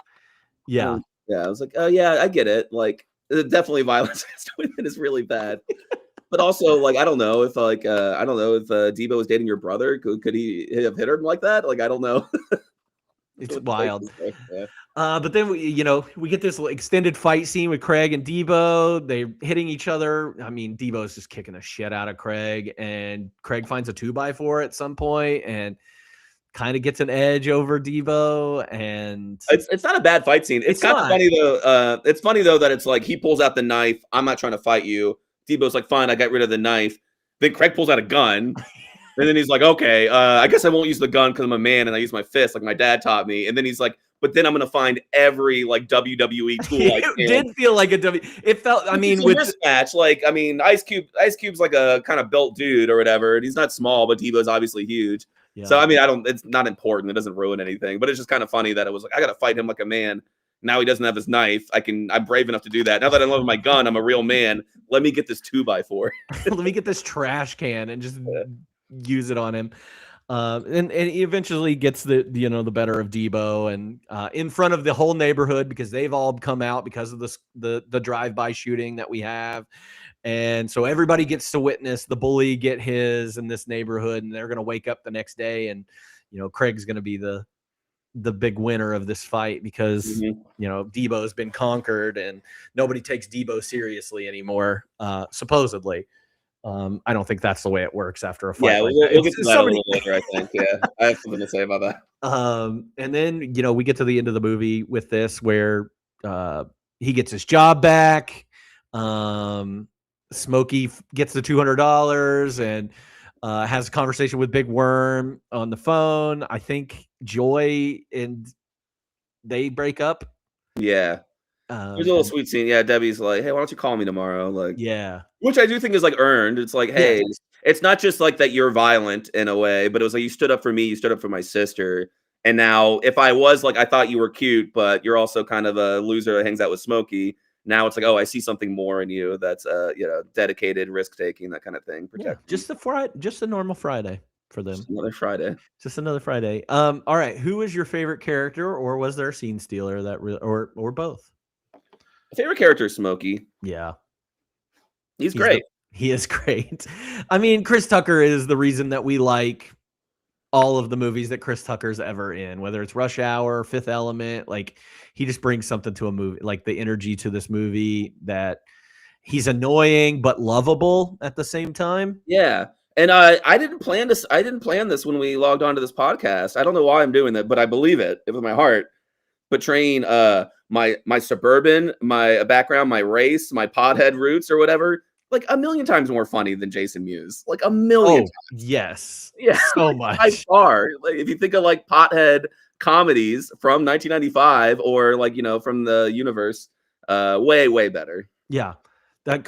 Yeah, I was like, "Oh yeah, I get it." Like, definitely violence against women is really bad. But also, like, I don't know if Debo was dating your brother. Could he have hit her like that? Like, I don't know. It's wild. But then we get this extended fight scene with Craig and Debo. They're hitting each other. I mean, Debo's just kicking the shit out of Craig, and Craig finds a 2x4 at some point and kind of gets an edge over Debo. And it's not a bad fight scene. It's kind of funny though. It's funny though that it's like he pulls out the knife. I'm not trying to fight you. Debo's like, "Fine, I got rid of the knife." Then Craig pulls out a gun. And then he's like, "Okay, I guess I won't use the gun because I'm a man and I use my fist like my dad taught me." And then he's like, "But then I'm going to find every like WWE tool I can." It did feel like it felt, I mean, with this match, like, I mean, Ice Cube's like a kind of built dude or whatever. And he's not small, but Debo's obviously huge. Yeah. So, I mean, it's not important. It doesn't ruin anything, but it's just kind of funny that it was like, I got to fight him like a man. Now he doesn't have his knife. I'm brave enough to do that. Now that I love my gun, I'm a real man. Let me get this 2x4. Let me get this trash can and just use it on him. And he eventually gets the better of Debo, and in front of the whole neighborhood, because they've all come out because of the drive-by shooting that we have. And so everybody gets to witness the bully get his in this neighborhood, and they're going to wake up the next day, and Craig's going to be the big winner of this fight because Debo's been conquered and nobody takes Debo seriously anymore, supposedly. I don't think that's the way it works after a fight. Yeah, we'll get to that a little later, I think. Yeah, I have something to say about that. And then, we get to the end of the movie with this where he gets his job back. Smokey gets the $200 and has a conversation with Big Worm on the phone. I think Joy and they break up. Yeah. There's a little sweet scene. Yeah, Debbie's like, "Hey, why don't you call me tomorrow?" Like, yeah, which I do think is like earned. It's like, hey, it's not just like that you're violent in a way, but it was like you stood up for me, you stood up for my sister, and now if I was like, I thought you were cute, but you're also kind of a loser that hangs out with Smokey. Now it's like, oh, I see something more in you that's dedicated, risk taking, that kind of thing. Yeah, just a normal Friday for them. Just another Friday. Just another Friday. All right, who is your favorite character, or was there a scene stealer that or both? Favorite character is Smokey. Yeah. He's great. He is great. I mean, Chris Tucker is the reason that we like all of the movies that Chris Tucker's ever in, whether it's Rush Hour, Fifth Element. Like, he just brings something to a movie, like the energy to this movie, that he's annoying but lovable at the same time. Yeah. And I didn't plan this. I didn't plan this when we logged onto this podcast. I don't know why I'm doing that, but I believe it with my heart. Portraying my suburban, my background, my race, my pothead roots or whatever, like a million times more funny than Jason Mewes. Like a million times. Yes. Yeah. So much. By far. Like, if you think of like pothead comedies from 1995 or like, from the universe, way, way better. Yeah. That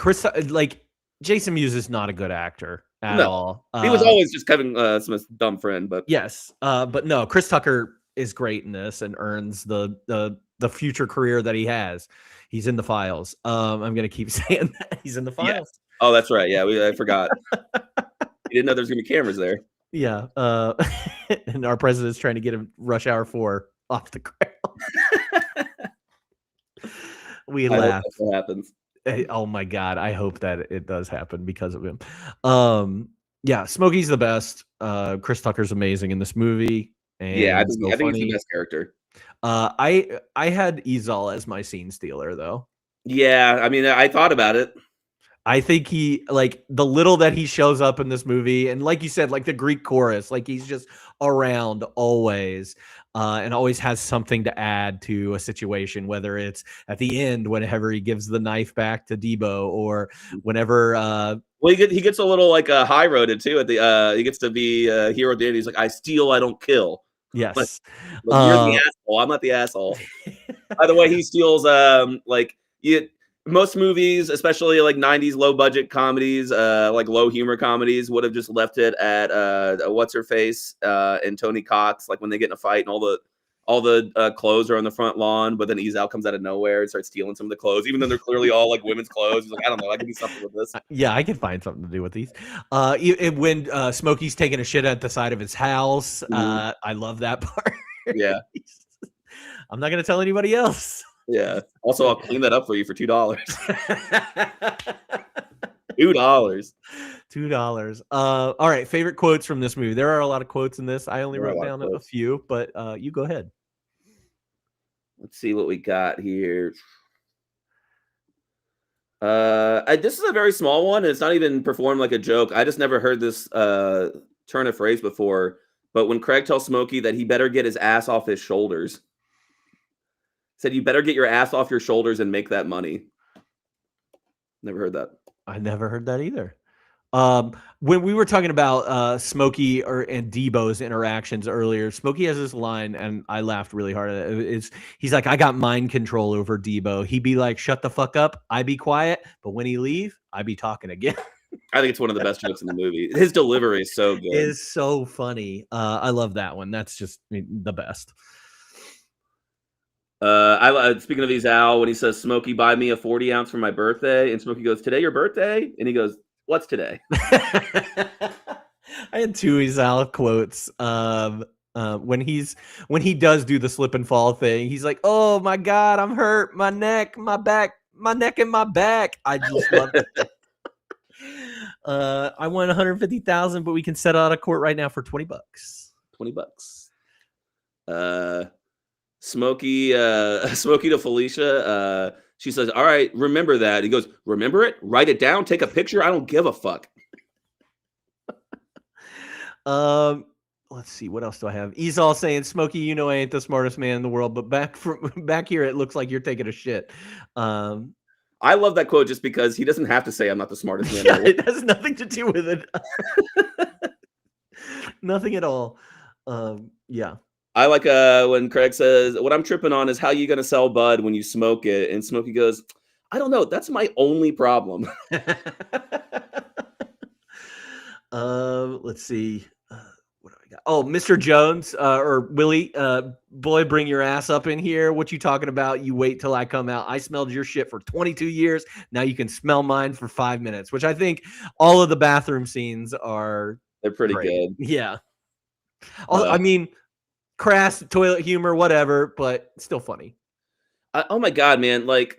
Jason Mewes is not a good actor. at No. all. He was always just Kevin Smith's dumb friend, but yes. But no, Chris Tucker is great in this and earns the future career that he has. He's in the files. I'm gonna keep saying that he's in the files. Yeah. Oh, that's right. Yeah, I forgot. You didn't know there's gonna be cameras there. Yeah. And our president's trying to get him Rush Hour 4 off the ground. We I hope laugh. that's what happens. Oh my God. I hope that it does happen because of him. Yeah, Smokey's the best. Chris Tucker's amazing in this movie. And Yeah, I think he's funny. the best character. I had Izal as my scene stealer though. Yeah, I mean, I thought about it. I think he, like, the little that he shows up in this movie, and like you said, like the Greek chorus, like he's just around always, and always has something to add to a situation, whether it's at the end whenever he gives the knife back to Debo, or whenever Well, he gets a little like high roaded too. At the he gets to be hero at the end. He's like, I steal, I don't kill. yes, Like, you're the asshole. I'm not the asshole. By the way, he steals most movies, especially like 90s low budget comedies, like low humor comedies, would have just left it at what's her face and Tony Cox, like when they get in a fight and all the clothes are on the front lawn, but then Izal comes out of nowhere and starts stealing some of the clothes, even though they're clearly all like women's clothes. He's like, I don't know, I can do something with this. Yeah, I can find something to do with these. When Smokey's taking a shit at the side of his house, I love that part. Yeah. I'm not going to tell anybody else. Yeah. Also, I'll clean that up for you for $2. $2. $2. All right. Favorite quotes from this movie. There are a lot of quotes in this. I only There are a wrote lot of down a quotes. few, but you go ahead. Let's see what we got here. This is a very small one. And it's not even performed like a joke. I just never heard this turn of phrase before. But when Craig tells Smokey that he better get his ass off his shoulders, said you better get your ass off your shoulders and make that money. Never heard that. I never heard that either. When we were talking about Smokey and Debo's interactions earlier, Smokey has this line, and I laughed really hard at it. He's like, I got mind control over Debo. He'd be like, shut the fuck up. I be quiet. But when he leave, I be talking again. I think it's one of the best jokes in the movie. His delivery is so good. It is so funny. I love that one. That's just the best. Speaking of Izal, when he says, Smokey, buy me a 40 ounce for my birthday, and Smokey goes, today your birthday? And he goes, what's today? I had two Izal quotes. When he does do the slip and fall thing, he's like, oh my God, I'm hurt. My neck, my back, my neck and my back. I just love it. I won 150,000, but we can settle out of court right now for $20. $20. Smokey to Felicia. She says, all right, remember that. He goes, remember it? Write it down. Take a picture. I don't give a fuck. Let's see. What else do I have? Izal saying, Smokey, you know I ain't the smartest man in the world, but back here, it looks like you're taking a shit. I love that quote just because he doesn't have to say I'm not the smartest man. Yeah, it has nothing to do with it. Nothing at all. Yeah. I like when Craig says, what I'm tripping on is how you going to sell bud when you smoke it. And Smokey goes, I don't know. That's my only problem. Let's see. What do I got? Oh, Mr. Jones or Willie, boy, bring your ass up in here. What you talking about? You wait till I come out. I smelled your shit for 22 years. Now you can smell mine for 5 minutes, which I think all of the bathroom scenes are. They're pretty great. good. Yeah. I mean, crass toilet humor, whatever, but still funny. Oh my God, man. Like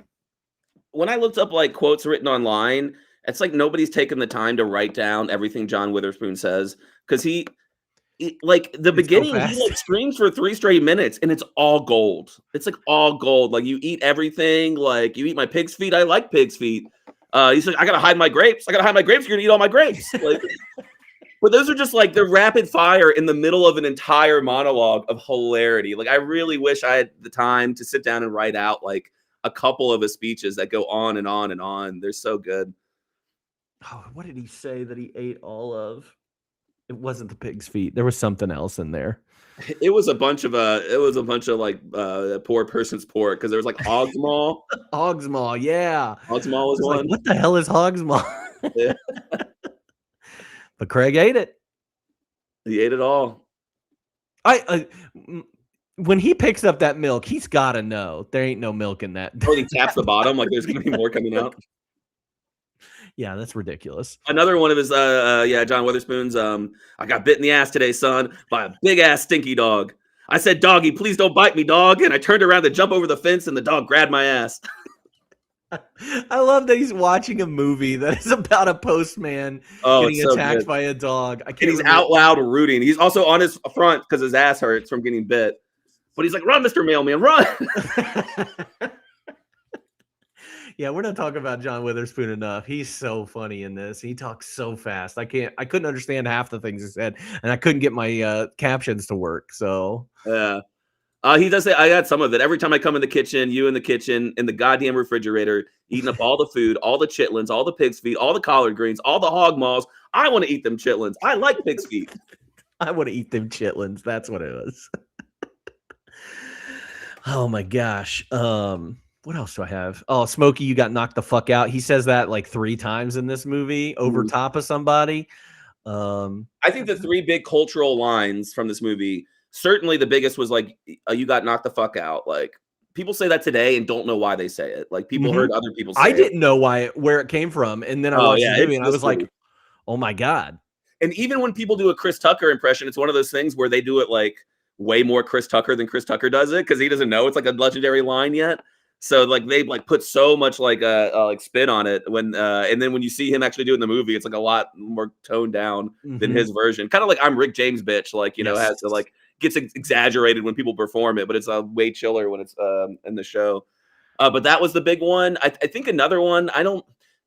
when I looked up like quotes written online, it's like nobody's taken the time to write down everything John Witherspoon says. Cause he like the beginning, he like screams for 3 straight minutes and it's all gold. It's like all gold. Like you eat everything. Like you eat my pig's feet. I like pig's feet. He's like, I gotta hide my grapes. You're gonna eat all my grapes. Like, but those are just like the rapid fire in the middle of an entire monologue of hilarity. Like I really wish I had the time to sit down and write out like a couple of his speeches that go on and on and on. They're so good. Oh, what did he say that he ate all of? It wasn't the pig's feet. There was something else in there. It was a bunch of like poor person's pork because there was like hog's maw. Hog's maw, yeah. Hog's maw was one. Like, what the hell is hog's maw? Yeah. But Craig ate it. He ate it all. When he picks up that milk, he's got to know there ain't no milk in that. Oh, he taps the bottom like there's going to be more coming out. Yeah, that's ridiculous. Another one of his, John Witherspoon's, I got bit in the ass today, son, by a big-ass stinky dog. I said, doggy, please don't bite me, dog. And I turned around to jump over the fence, and the dog grabbed my ass. I love that he's watching a movie that is about a postman getting attacked by a dog. And he's out loud rooting. He's also on his front because his ass hurts from getting bit. But he's like, run, Mr. Mailman, run. Yeah, we're not talking about John Witherspoon enough. He's so funny in this. He talks so fast. I couldn't understand half the things he said, and I couldn't get my captions to work. So yeah. He does say, I got some of it. Every time I come in the kitchen, you in the kitchen, in the goddamn refrigerator, eating up all the food, all the chitlins, all the pig's feet, all the collard greens, all the hog maws. I want to eat them chitlins. I like pig's feet. I want to eat them chitlins. That's what it was. Oh my gosh. What else do I have? Oh, Smokey, you got knocked the fuck out. He says that like 3 times in this movie over top of somebody. I think the 3 big cultural lines from this movie, certainly the biggest was like, you got knocked the fuck out. Like people say that today and don't know why they say it. Like people heard other people say I didn't know where it came from. And then I watched the movie and I was like, oh my God. And even when people do a Chris Tucker impression, it's one of those things where they do it like way more Chris Tucker than Chris Tucker does it because he doesn't know it's like a legendary line yet. So like they like put so much like like spin on it when and then when you see him actually do it in the movie, it's like a lot more toned down than his version. Kind of like I'm Rick James bitch, like has to like gets exaggerated when people perform it, but it's way chiller when it's in the show. But that was the big one. I think another one.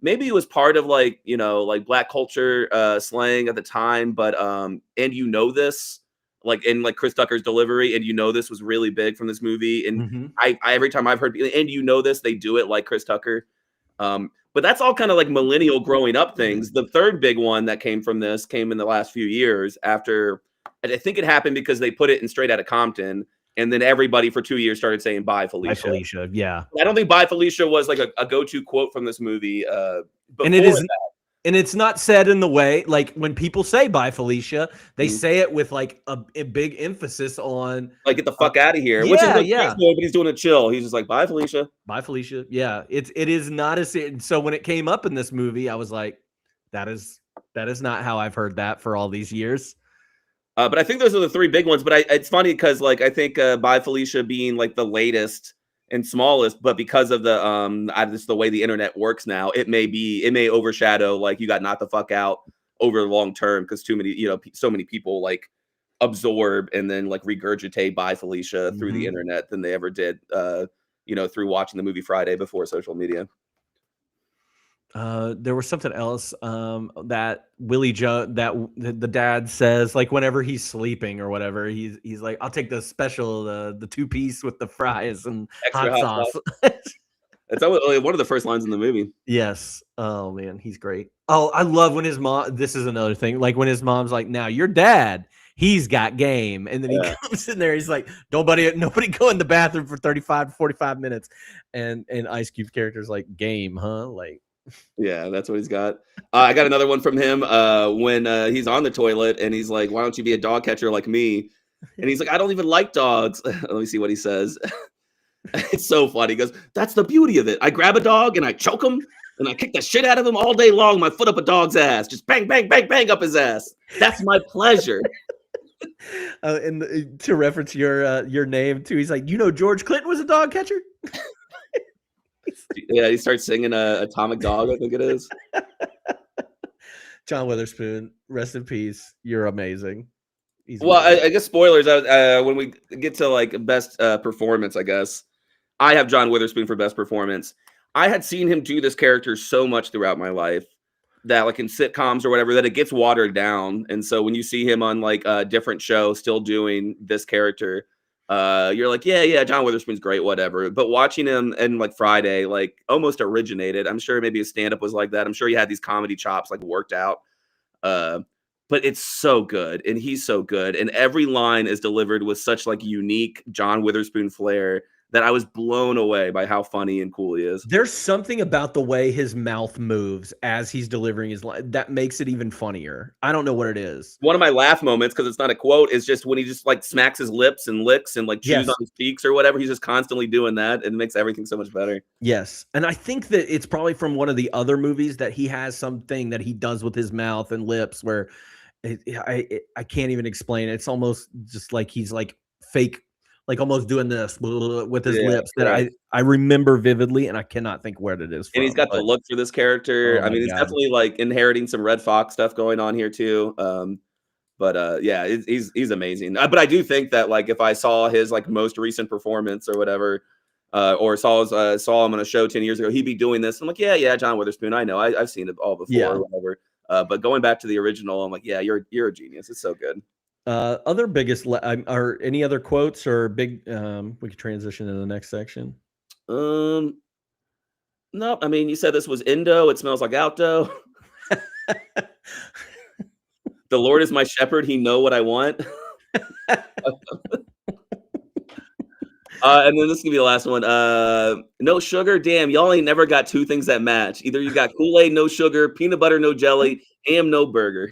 Maybe it was part of like like black culture slang at the time, but and this. Like in like Chris Tucker's delivery, and this was really big from this movie. And I every time I've heard, and this, they do it like Chris Tucker. But that's all kind of like millennial growing up things. The third big one that came from this came in the last few years after, I think it happened because they put it in Straight Outta Compton, and then everybody for 2 years started saying "Bye, Felicia." Bye, Felicia. Yeah, I don't think "Bye, Felicia" was like a go-to quote from this movie. And it is. And it's not said in the way, like when people say "Bye, Felicia," they say it with like a big emphasis on like "Get the fuck out of here." Yeah, which is like, yeah. But he's doing a chill. He's just like "Bye, Felicia." Bye, Felicia. Yeah, it is not as so when it came up in this movie, I was like, that is not how I've heard that for all these years. But I think those are the 3 big ones. But it's funny because like I think "Bye, Felicia" being like the latest and smallest, but because of the just the way the internet works now, it may overshadow like "You got knocked the fuck out" over the long term because too many so many people like absorb and then like regurgitate "Bye, Felicia" through the internet than they ever did through watching the movie Friday before social media. There was something else that Willie Joe that the dad says like whenever he's sleeping or whatever, he's like, I'll take the special the 2-piece with the fries and extra hot sauce. It's one of the first lines in the movie. Yes. Oh man, he's great. Oh, I love when his mom. This is another thing. Like when his mom's like, "Now your dad, he's got game," and then he comes in there. He's like, nobody go in the bathroom for 35 to 45 minutes, and Ice Cube's character's like, "Game, huh?" Like. Yeah, that's what he's got. I got another one from him when he's on the toilet and he's like, "Why don't you be a dog catcher like me?" And he's like, "I don't even like dogs." Let me see what he says. It's so funny. He goes, "That's the beauty of it. I grab a dog and I choke him and I kick the shit out of him all day long. My foot up a dog's ass, just bang, bang, bang, bang up his ass. That's my pleasure." And to reference your name too, he's like, George Clinton was a dog catcher. Yeah, he starts singing Atomic Dog, I think it is. John Witherspoon, rest in peace. You're amazing. I guess spoilers. When we get to like best performance, I guess I have John Witherspoon for best performance. I had seen him do this character so much throughout my life that like in sitcoms or whatever, that it gets watered down. And so when you see him on like a different show still doing this character, you're like, yeah, John Witherspoon's great, whatever. But watching him in like Friday, like almost originated. I'm sure maybe his stand-up was like that. I'm sure he had these comedy chops like worked out. But it's so good, and he's so good, and every line is delivered with such like unique John Witherspoon flair that I was blown away by how funny and cool he is. There's something about the way his mouth moves as he's delivering his line that makes it even funnier. I don't know what it is. One of my laugh moments, because it's not a quote, is just when he just like smacks his lips and licks and like chews on his cheeks or whatever. He's just constantly doing that, and it makes everything so much better. Yes, and I think that it's probably from one of the other movies that he has something that he does with his mouth and lips where I can't even explain it. It's almost just like he's like fake. Like almost doing this with his lips that I remember vividly, and I cannot think where it is from. And he's got the look for this character. I mean, he's definitely like inheriting some Red Fox stuff going on here too. Yeah, he's amazing. But I do think that like if I saw his like most recent performance or whatever, or saw him on a show 10 years ago, he'd be doing this. I'm like, yeah, John Witherspoon. I know, I've seen it all before or whatever. But going back to the original, I'm like, yeah, you're a genius. It's so good. Other biggest are any other quotes or big we could transition to the next section. No, I mean, you said this was Indo, it smells like Alto. The Lord is my shepherd, he know what I want. And then this is gonna be the last one. No sugar, damn, y'all ain't never got two things that match. Either you got Kool-Aid, no sugar, peanut butter, no jelly, ham, no burger.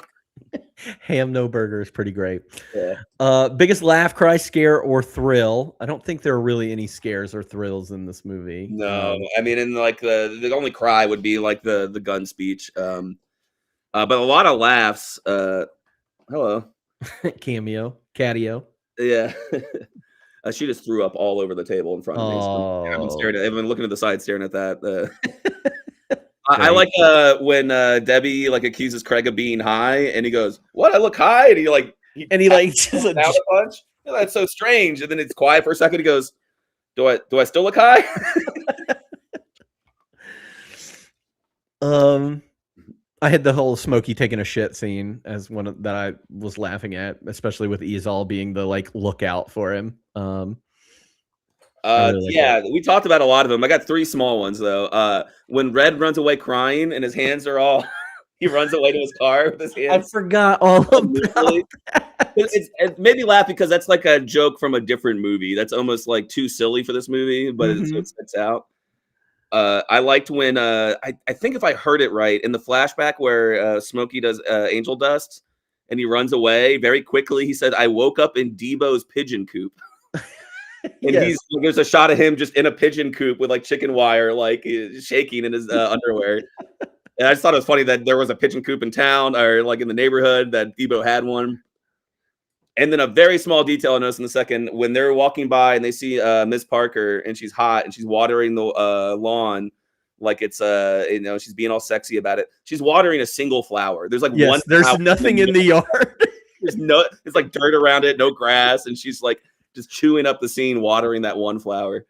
Ham no burger is pretty great. Yeah. Biggest laugh, cry, scare, or thrill. I don't think there are really any scares or thrills in this movie. No, I mean, and like the only cry would be like the gun speech. But a lot of laughs. Hello. Catio. Yeah. She just threw up all over the table in front of me. So I've been staring at. I've been looking to the side, staring at that. I like when Debbie like accuses Craig of being high, and he goes, "What? I look high?" And he just out a bunch. Yeah, that's so strange. And then it's quiet for a second. He goes, "Do I still look high?" I had the whole Smokey taking a shit scene as one that I was laughing at, especially with Izal being the like lookout for him. We talked about a lot of them. I got three small ones though. When Red runs away crying and his hands are all, he runs away to his car with his hands. I forgot all about that. It made me laugh because that's like a joke from a different movie. That's almost like too silly for this movie, but it sticks out. I liked when I think if I heard it right in the flashback where Smokey does Angel Dust and he runs away very quickly. He said, "I woke up in Debo's pigeon coop." And there's a shot of him just in a pigeon coop with like chicken wire, like shaking in his underwear. And I just thought it was funny that there was a pigeon coop in town or like in the neighborhood that Debo had one. And then a very small detail I noticed in the second, when they're walking by and they see Miss Parker and she's hot and she's watering the lawn like it's she's being all sexy about it. She's watering a single flower. There's like one. There's nothing in the yard. It's like dirt around it, no grass, and she's like just chewing up the scene, watering that one flower.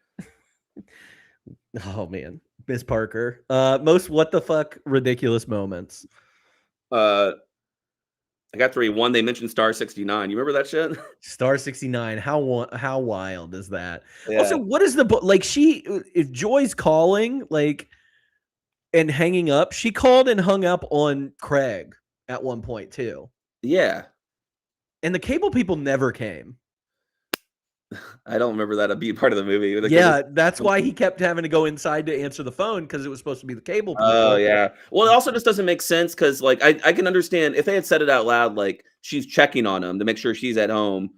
Oh man, Miss Parker. Most what the fuck ridiculous moments. I got three. One, they mentioned Star 69. You remember that shit? Star 69. How wild is that? Yeah. Also, what is the like? If Joy's calling like and hanging up, she called and hung up on Craig at one point too. Yeah. And the cable people never came. I don't remember that being part of the movie. That's why he kept having to go inside to answer the phone because it was supposed to be the cable people. Oh, yeah. Well, it also just doesn't make sense because, like, I can understand if they had said it out loud, like, she's checking on him to make sure she's at home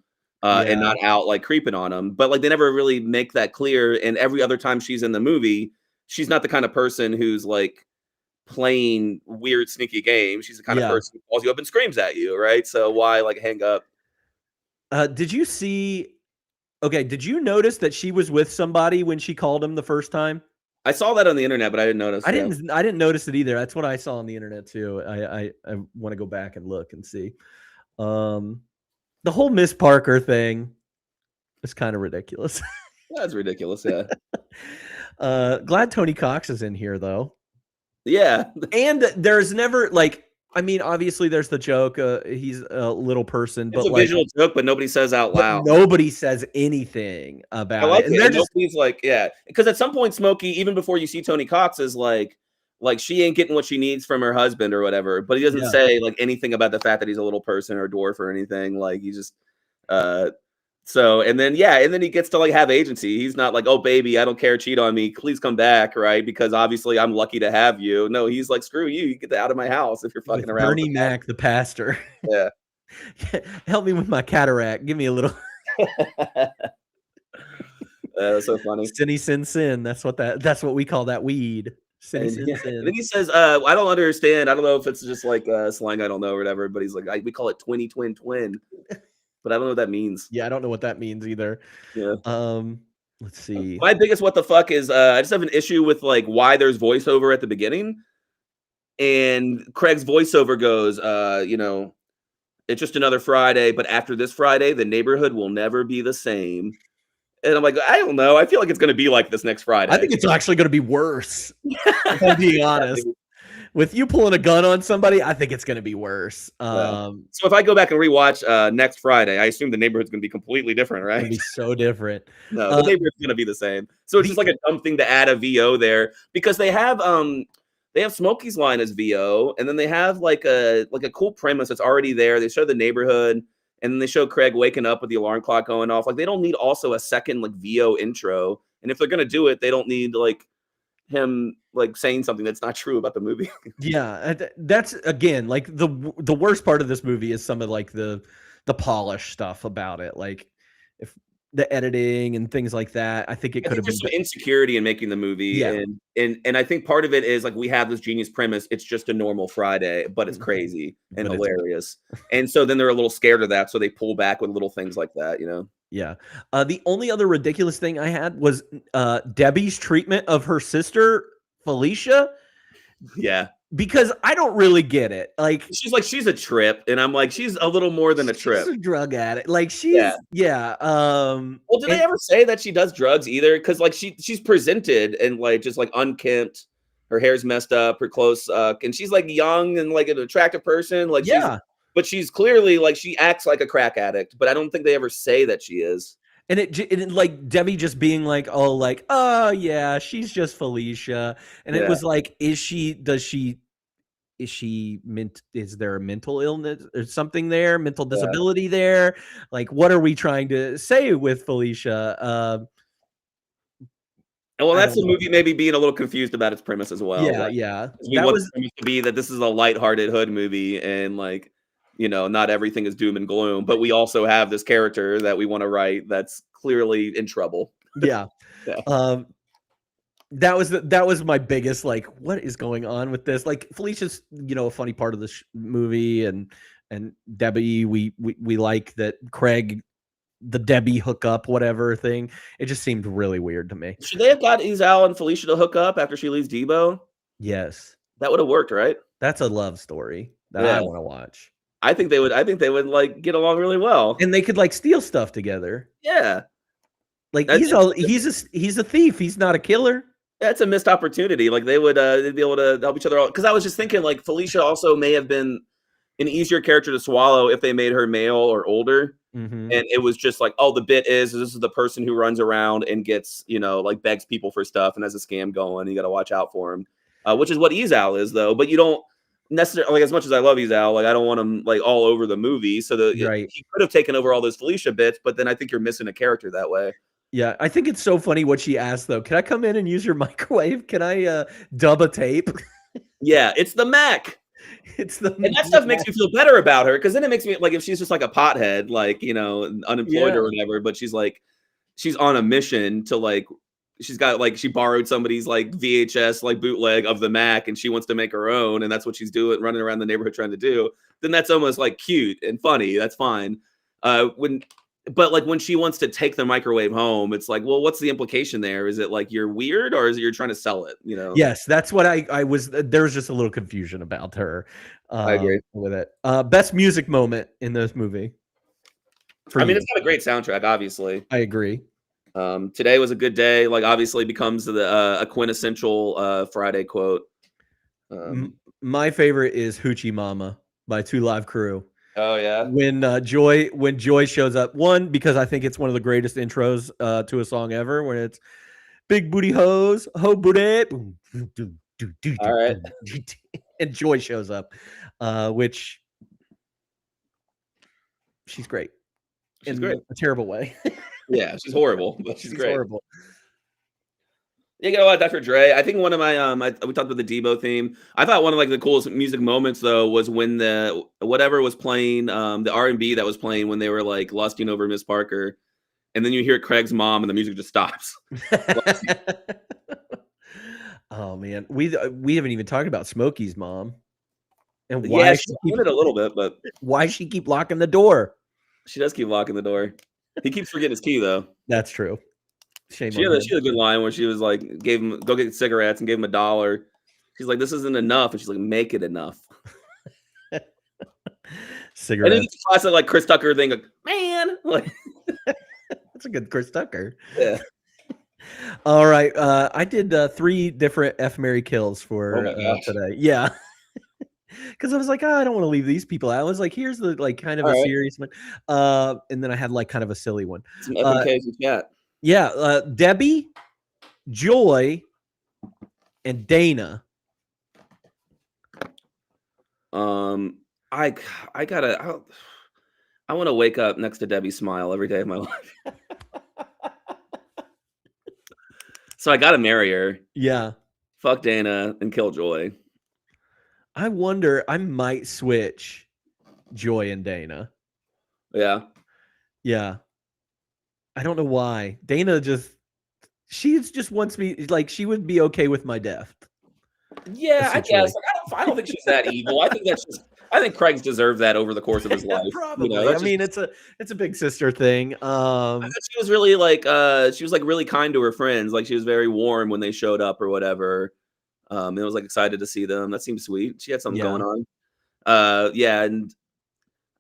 and not out, like, creeping on him. But, like, they never really make that clear. And every other time she's in the movie, she's not the kind of person who's, like, playing weird, sneaky games. She's the kind of person who calls you up and screams at you, right? So why, like, hang up? Did you see... Okay, did you notice that she was with somebody when she called him the first time? I saw that on the internet, but I didn't notice. I didn't notice it either. That's what I saw on the internet too. I want to go back and look and see. The whole Miss Parker thing is kind of ridiculous. That's ridiculous, yeah. Glad Tony Cox is in here though. Yeah. And there's never like I mean, obviously, there's the joke. He's a little person, it's a visual joke, but nobody says out loud. Nobody says anything about it. And they're just like, because at some point, Smokey, even before you see Tony Cox, is like she ain't getting what she needs from her husband or whatever. But he doesn't say like anything about the fact that he's a little person or a dwarf or anything. Like he just, So, and then he gets to like have agency. He's not like, oh baby, I don't care, cheat on me, please come back, right? Because obviously I'm lucky to have you. No, he's like, screw you, you get out of my house if you're fucking around. Bernie Mac, the pastor. Yeah. Help me with my cataract. Give me a little. That's so funny. Sinny sin sin. That's what we call that weed. Sinny sin sin. Then he says, I don't understand. I don't know if it's just like slang, I don't know, or whatever. But he's like, we call it twinny twin twin. But I don't know what that means. Yeah, I don't know what that means either. Yeah. Let's see. My biggest what the fuck is I just have an issue with like why there's voiceover at the beginning. And Craig's voiceover goes, it's just another Friday, but after this Friday, the neighborhood will never be the same. And I'm like, I don't know. I feel like it's going to be like this next Friday. I think it's actually going to be worse. If I'm being honest. With you pulling a gun on somebody, I think it's going to be worse. So if I go back and rewatch next Friday, I assume the neighborhood's going to be completely different, right? It's going to be so different. No, the neighborhood's going to be the same. So it's just like a dumb thing to add a VO there because they have Smokey's line as VO, and then they have like a cool premise that's already there. They show the neighborhood, and then they show Craig waking up with the alarm clock going off. Like they don't need also a second like VO intro. And if they're going to do it, they don't need like him like saying something that's not true about the movie. Yeah, that's again like the worst part of this movie is some of like the polished stuff about it, like if the editing and things like that. I think it could have been some insecurity in making the movie. Yeah. And I think part of it is like we have this genius premise. It's just a normal Friday, but it's crazy and hilarious. And so then they're a little scared of that, so they pull back with little things like that, Yeah. The only other ridiculous thing I had was Debbie's treatment of her sister Felicia. Yeah. Because I don't really get it. Like she's a trip, and I'm like, she's a little more than a trip. She's a drug addict. Like she's well, do they ever say that she does drugs either? Because like she's presented and like just like unkempt, her hair's messed up, her clothes suck, and she's like young and like an attractive person. Like but she's clearly like she acts like a crack addict, but I don't think they ever say that she is. And it like Debbie just being like, oh yeah, she's just Felicia. And it was like, is there a mental illness or something there? Mental disability there? Like, what are we trying to say with Felicia? Well, that's the movie maybe being a little confused about its premise as well. Yeah. We want the premise to be that this is a lighthearted hood movie and like, not everything is doom and gloom, but we also have this character that we want to write that's clearly in trouble. Yeah. That was my biggest, like, what is going on with this? Like, Felicia's, a funny part of this movie, and Debbie, we like that Craig, the Debbie hookup, whatever thing. It just seemed really weird to me. Should they have got Ezal and Felicia to hook up after she leaves Debo? Yes. That would have worked, right? That's a love story that I want to watch. I think they would like get along really well. And they could like steal stuff together. Yeah. Like he's a thief. He's not a killer. That's a missed opportunity. Like they'd be able to help each other out. Because I was just thinking like Felicia also may have been an easier character to swallow if they made her male or older. Mm-hmm. And it was just like, oh, the bit is this is the person who runs around and gets, like begs people for stuff and has a scam going. You got to watch out for him, which is what Ezal is though. But you don't necessarily, like, as much as I love Ezal, like I don't want him like all over the movie. So he could have taken over all those Felicia bits, but then I think you're missing a character that way. Yeah, I think it's so funny what she asked though. Can I come in and use your microwave? Can I dub a tape? Yeah, it's the Mac. And that stuff makes me feel better about her because then it makes me like if she's just like a pothead, like unemployed or whatever, but she's on a mission to like she's got like she borrowed somebody's like VHS like bootleg of the Mac and she wants to make her own and that's what she's doing, running around the neighborhood trying to do. Then that's almost like cute and funny. That's fine. But like when she wants to take the microwave home, it's like, well, what's the implication there? Is it like you're weird or is it you're trying to sell it? Yes, that's what I was. There was just a little confusion about her. I agree with it. Best music moment in this movie. It's got a great soundtrack, obviously. I agree. Today was a good day. Like obviously becomes a quintessential Friday quote. My favorite is Hoochie Mama by Two Live Crew. Oh yeah. When Joy shows up, one, because I think it's one of the greatest intros to a song ever, when it's big booty hoes, ho booty, all right, and Joy shows up, which she's great. She's in great. a terrible way. Yeah, she's horrible, but she's great. Horrible. Yeah, you know what, Dr. Dre. I think one of my we talked about the Debo theme. I thought one of like the coolest music moments though was when the whatever was playing, the R&B that was playing when they were like lusting over Miss Parker, and then you hear Craig's mom and the music just stops. Oh man, we haven't even talked about Smokey's mom, and Yeah, she keep it a little bit, but why she keep locking the door? she does keep locking the door. He keeps forgetting his key though. That's true. Shame She on had him. a good line where she was like, gave him go get cigarettes and gave him $1. She's like, this isn't enough, and she's like, make it enough. And Cigarette. then it's classic like Chris Tucker thing, like, man, like That's a good Chris Tucker. yeah. All right, I did 3 different F Mary kills for Oh my gosh. today. Yeah, because I was like, I don't want to leave these people out. I was like, here's the like kind of All a right. serious one, and then I had like kind of a silly one. Some FMKs in chat. Yeah, Debbie, Joy, and Dana. I want to wake up next to Debbie Smile every day of my life. So I gotta marry her, Yeah, fuck Dana, and kill Joy. I wonder. I might switch Joy and Dana. Yeah. Yeah, I don't know why. Dana she just wants me like she would be okay with my death. Yeah, I Essentially. guess. Like, I don't think she's that evil. I think Craig's deserved that over the course of his life. Probably. You know, I that's mean, it's a big sister thing. I thought she was really like really kind to her friends. Like she was very warm when they showed up or whatever. And was like excited to see them. That seemed sweet. She had something Yeah. going on. Yeah, and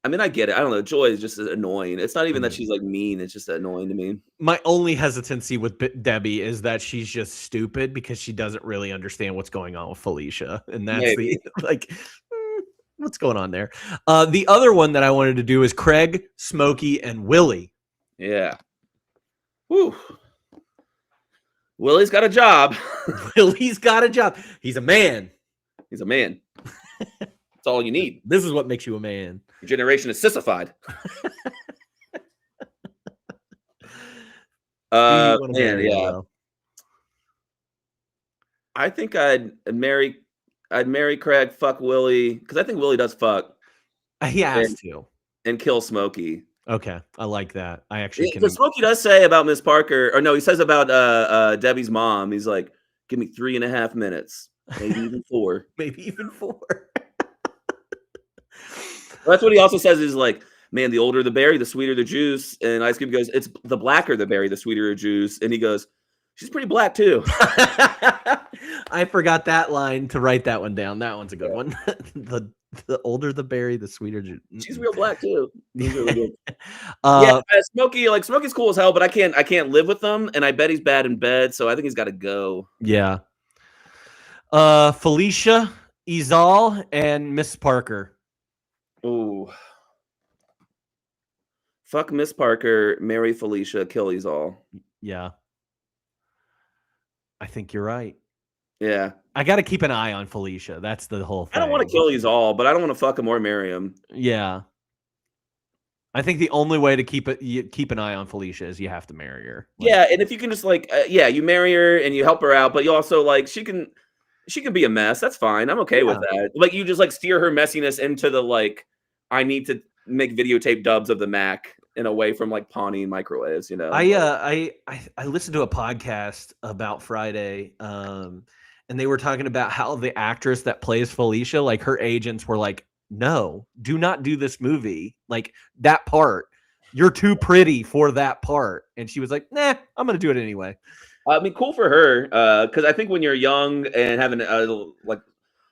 I mean I get it. I don't know. Joy is just annoying. It's not even that she's like mean, it's just annoying to me. My only hesitancy with Debbie is that she's just stupid because she doesn't really understand what's going on with Felicia, and that's Maybe. the like. What's going on there? The other one that I wanted to do is Craig, Smokey, and Willie. Yeah. Whew. Willie's got a job. Willie's got a job. He's a man. He's a man. That's all you need. This is what makes you a man. Your generation is sissified. Who you wanna Man, marry, yeah. Will? I think I'd marry Craig, fuck Willie, because I think Willie does fuck, He has to. and kill Smokey. Okay, I like that. I actually can. Because Smokey does say about Miss Parker, or no, he says about Debbie's mom. He's like, give me 3.5 minutes, maybe even 4. Maybe even 4. That's what he also says is like, man, the older the berry, the sweeter the juice. And Ice Cube goes, it's the blacker the berry, the sweeter the juice. And he goes, she's pretty black too. I forgot that line to write that one down. That one's a good one. the older the berry, the sweeter. She's real black too. He's really good. Uh, Yeah, Smokey's cool as hell, but I can't live with him, and I bet he's bad in bed, so I think he's got to go. yeah. Felicia, Izal, and Miss Parker. Ooh. Fuck Miss Parker, marry Felicia, kill Izal. Yeah. I think you're right. Yeah. I got to keep an eye on Felicia. That's the whole thing. I don't want to kill Izal, but I don't want to fuck him or marry him. Yeah. I think the only way to keep an eye on Felicia is you have to marry her. Like, Yeah, and if you can just like, you marry her and you help her out, but you also like she can be a mess. That's fine. I'm okay with that. Like you just like steer her messiness into the like, I need to make videotape dubs of the Mac and away from like pawning microwaves. You know. I listened to a podcast about Friday, and they were talking about how the actress that plays Felicia, like her agents were like, no, do not do this movie. Like that part, you're too pretty for that part. And she was like, nah, I'm going to do it anyway. I mean, cool for her. Cause I think when you're young and having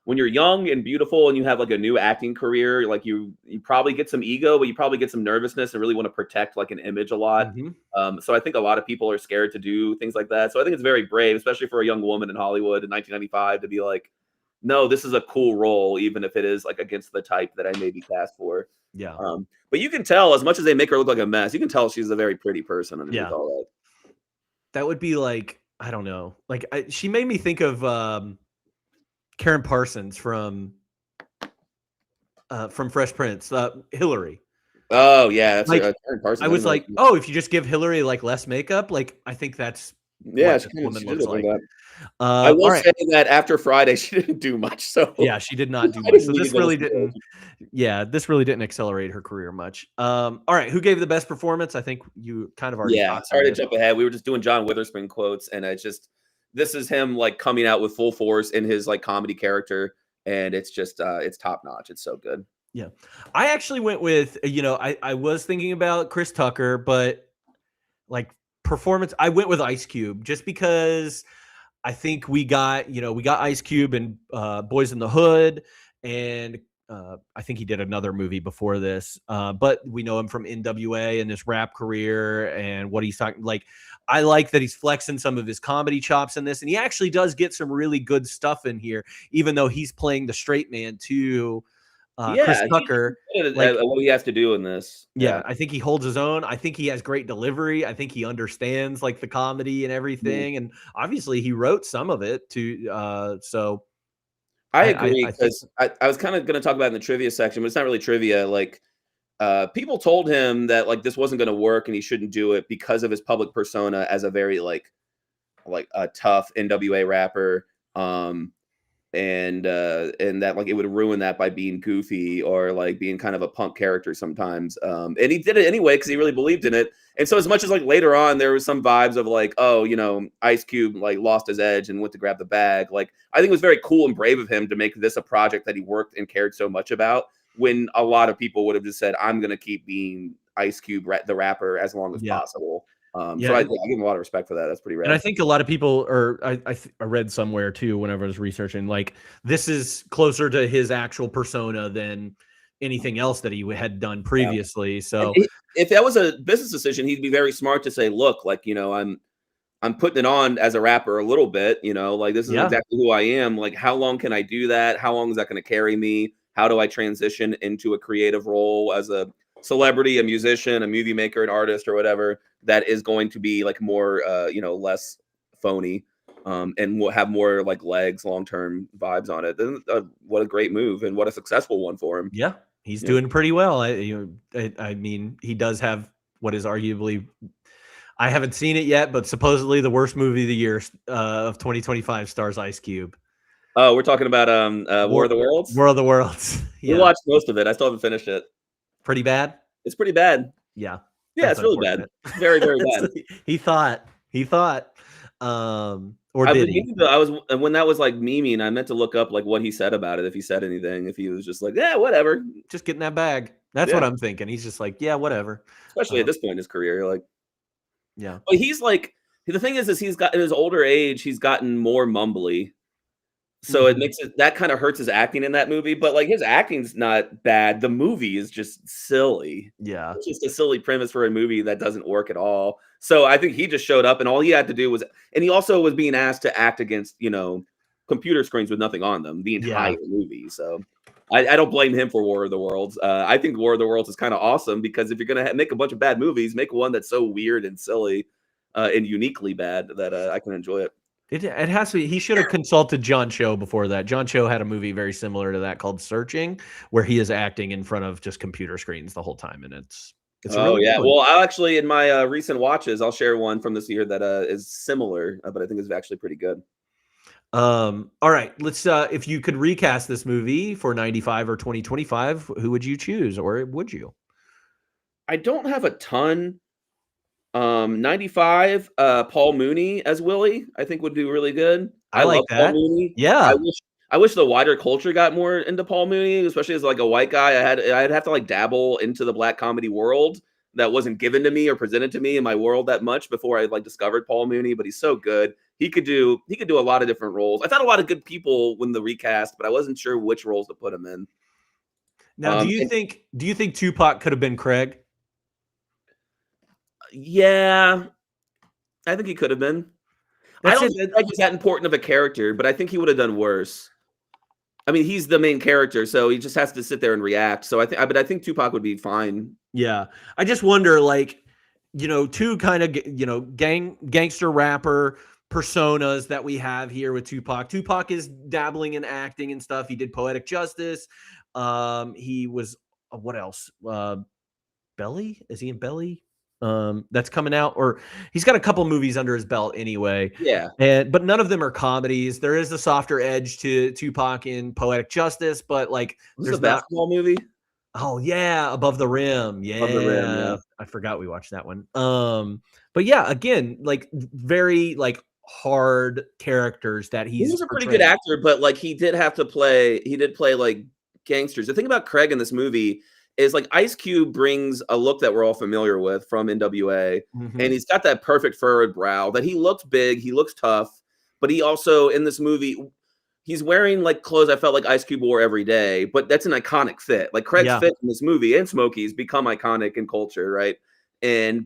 when you're young and beautiful and you have like a new acting career, like you probably get some ego, but you probably get some nervousness and really want to protect like an image a lot. Mm-hmm. So I think a lot of people are scared to do things like that. So I think it's very brave, especially for a young woman in Hollywood in 1995 to be like, no, this is a cool role, even if it is like against the type that I may be cast for. Yeah. But you can tell, as much as they make her look like a mess, you can tell she's a very pretty person underneath Yeah. all that. That would be like, I don't know. Like she made me think of Karen Parsons from Fresh Prince, Hillary. Oh yeah, that's Like, Karen Parsons. I was like, oh, if you just give Hillary like less makeup, like I think that's yeah, what she, this woman she looks did look like. that. I will All right. say that after Friday, she didn't do much. So Yeah, she did not do I much. didn't So need this to go to really school. didn't. Yeah, this really didn't accelerate her career much. All right, who gave the best performance? I think you kind of already. Yeah, sorry to jump ahead. We were just doing John Witherspoon quotes, and it's just this is him like coming out with full force in his like comedy character, and it's just it's top notch. It's so good. Yeah, I actually went with I was thinking about Chris Tucker, but like performance, I went with Ice Cube just because I think we got Ice Cube and Boys in the Hood, and I think he did another movie before this, but we know him from NWA and his rap career and what he's talking. Like, I like that he's flexing some of his comedy chops in this, and he actually does get some really good stuff in here, even though he's playing the straight man too. Chris Tucker, like what he has to do in this. Yeah, I think he holds his own. I think he has great delivery. I think he understands like the comedy and everything, and obviously he wrote some of it too. So I agree, because I was kind of going to talk about it in the trivia section, but it's not really trivia. Like, people told him that like this wasn't going to work and he shouldn't do it because of his public persona as a very like a tough NWA rapper. And that like it would ruin that by being goofy or like being kind of a punk character sometimes. And he did it anyway because he really believed in it. And so as much as like later on there was some vibes of like, oh, Ice Cube like lost his edge and went to grab the bag. Like, I think it was very cool and brave of him to make this a project that he worked and cared so much about, when a lot of people would have just said, I'm going to keep being Ice Cube, the rapper, as long as possible. So I give him a lot of respect for that. That's pretty rad. And I think a lot of people, or I read somewhere too, whenever I was researching, like this is closer to his actual persona than anything else that he had done previously. Yeah. So if that was a business decision, he'd be very smart to say, look, like, I'm putting it on as a rapper a little bit, like this is exactly who I am. Like, how long can I do that? How long is that going to carry me? How do I transition into a creative role as a celebrity, a musician, a movie maker, an artist, or whatever, that is going to be like more less phony, and will have more like legs, long-term vibes on it. Then what a great move, and what a successful one for him. Yeah, he's doing pretty well. I mean, he does have what is arguably, I haven't seen it yet, but supposedly the worst movie of the year of 2025 stars Ice Cube. Oh, we're talking about War of the Worlds? War of the Worlds. Yeah. We watched most of it. I still haven't finished it. Pretty bad? It's pretty bad. Yeah. Yeah, it's really bad. Very, very bad. He thought. Or I did he? When that was like memeing, I meant to look up like what he said about it, if he said anything, if he was just like, yeah, whatever. Just getting that bag. That's what I'm thinking. He's just like, yeah, whatever. Especially at this point in his career, like, yeah. But he's like, the thing is he's got, in his older age, he's gotten more mumbly. So it makes it, that kind of hurts his acting in that movie, but like his acting's not bad. The movie is just silly. Yeah. It's just a silly premise for a movie that doesn't work at all. So I think he just showed up, and all he had to do was, and he also was being asked to act against, computer screens with nothing on them the entire movie. So I don't blame him for War of the Worlds. I think War of the Worlds is kind of awesome, because if you're going to make a bunch of bad movies, make one that's so weird and silly and uniquely bad that I can enjoy it. It has to be. He should have consulted John Cho before that. John Cho had a movie very similar to that called Searching, where he is acting in front of just computer screens the whole time, and it's really good. Well, I'll actually, in my recent watches, I'll share one from this year that is similar, but I think is actually pretty good. All right, let's if you could recast this movie for 95 or 2025, who would you choose, or would you? I don't have a ton. 95, Paul Mooney as Willie, I think would do really good. I like that. Paul Mooney. Yeah. I wish the wider culture got more into Paul Mooney, especially as like a white guy. I'd have to like dabble into the black comedy world that wasn't given to me or presented to me in my world that much before I like discovered Paul Mooney, but he's so good. He could do a lot of different roles. I found a lot of good people when the recast, but I wasn't sure which roles to put him in. Now, do you think Tupac could have been Craig? Yeah, I think he could have been. I don't think he's that important of a character, but I think he would have done worse. I mean, he's the main character, so he just has to sit there and react. So I think Tupac would be fine. Yeah, I just wonder, like, two kind of gangster rapper personas that we have here with Tupac. Tupac is dabbling in acting and stuff. He did Poetic Justice. He was what else? Belly. Is he in Belly? That's coming out, or he's got a couple movies under his belt anyway. Yeah. But none of them are comedies. There is the softer edge to Tupac in Poetic Justice, but like This is a basketball movie. Oh yeah, Above the Rim. Yeah. Above the Rim, yeah. I forgot we watched that one. But yeah, again, like very like hard characters that He was a pretty good portraying. actor, but like he did play like gangsters. The thing about Craig in this movie is like Ice Cube brings a look that we're all familiar with from NWA, Mhm. and he's got that perfect furrowed brow that he looks big, he looks tough, but he also in this movie he's wearing like clothes I felt like Ice Cube wore every day, but that's an iconic fit. Like Craig's Yeah. fit in this movie and Smokey's become iconic in culture, right? And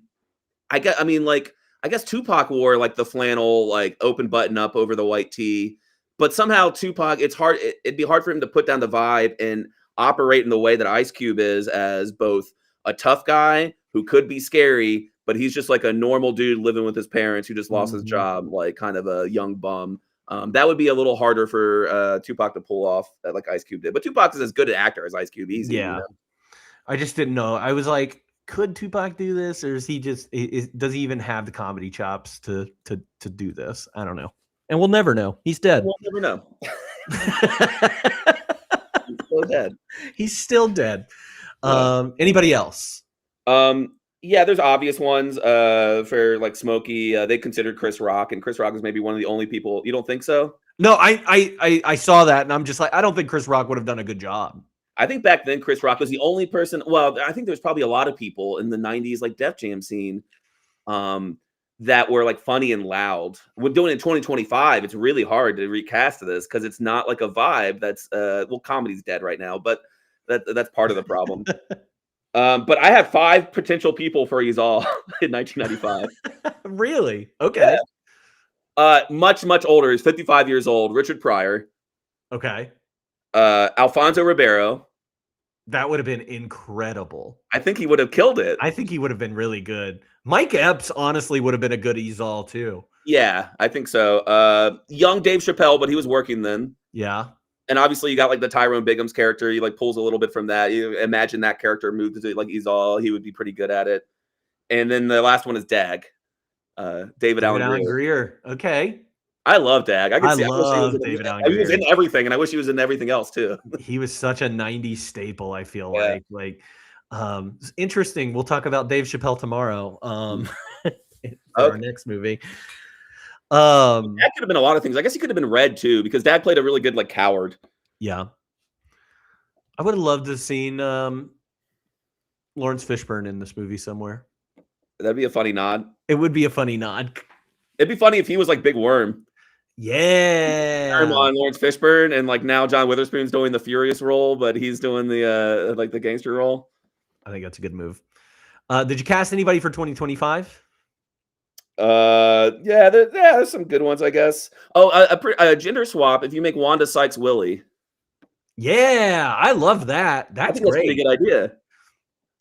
I guess Tupac wore like the flannel, like open button up over the white tee, but somehow Tupac, it'd be hard for him to put down the vibe and operate in the way that Ice Cube is, as both a tough guy who could be scary, but he's just like a normal dude living with his parents who just lost his Mhm. job, like kind of a young bum. That would be a little harder for Tupac to pull off like Ice Cube did. But Tupac is as good an actor as Ice Cube. Easy. Yeah. You know? I just didn't know. I was like, could Tupac do this, or is he just does he even have the comedy chops to do this? I don't know. And we'll never know. He's dead. We'll never know. He's so dead. He's still dead. Yeah. Anybody else? Yeah, there's obvious ones for like Smokey. They considered Chris Rock, and Chris Rock is maybe one of the only people. You don't think so? No, I saw that, and I'm just like, I don't think Chris Rock would have done a good job. I think back then Chris Rock was the only person. Well, I think there's probably a lot of people in the '90s, like Def Jam scene, that were like funny and loud. We're doing it in 2025. It's really hard to recast this because it's not like a vibe. That's well, comedy's dead right now, but that's part of the problem. But I have 5 potential people for you all in 1995. Really? Okay. Much older. He's 55 years old. Richard Pryor. Okay. Alfonso Ribeiro. That would have been incredible. I think he would have killed it. I think he would have been really good. Mike Epps honestly would have been a good Ezal too. Yeah, I think so. Young Dave Chappelle, but he was working then. Yeah. And obviously you got like the Tyrone Bigham's character. He like pulls a little bit from that. You imagine that character moved to like Ezal. He would be pretty good at it. And then the last one is Dag. David Allen Greer. Okay. I love Dag. I love David Allen Greer. He was in everything, and I wish he was in everything else too. He was such a 90s staple, I feel Yeah. like. It's interesting. We'll talk about Dave Chappelle tomorrow. For our next movie. Dag could have been a lot of things. I guess he could have been Red too, because Dag played a really good like coward. Yeah. I would have loved to have seen Lawrence Fishburne in this movie somewhere. That'd be a funny nod. It would be a funny nod. It'd be funny if he was like Big Worm. Yeah. On Lawrence Fishburne, and like now John Witherspoon's doing the Furious role, but he's doing the like the gangster role. I think that's a good move. Did you cast anybody for 2025? Yeah, there's some good ones, I guess. Oh, a gender swap. If you make Wanda Sykes Willie, Yeah, I love that. I That's think that's a pretty great. good idea.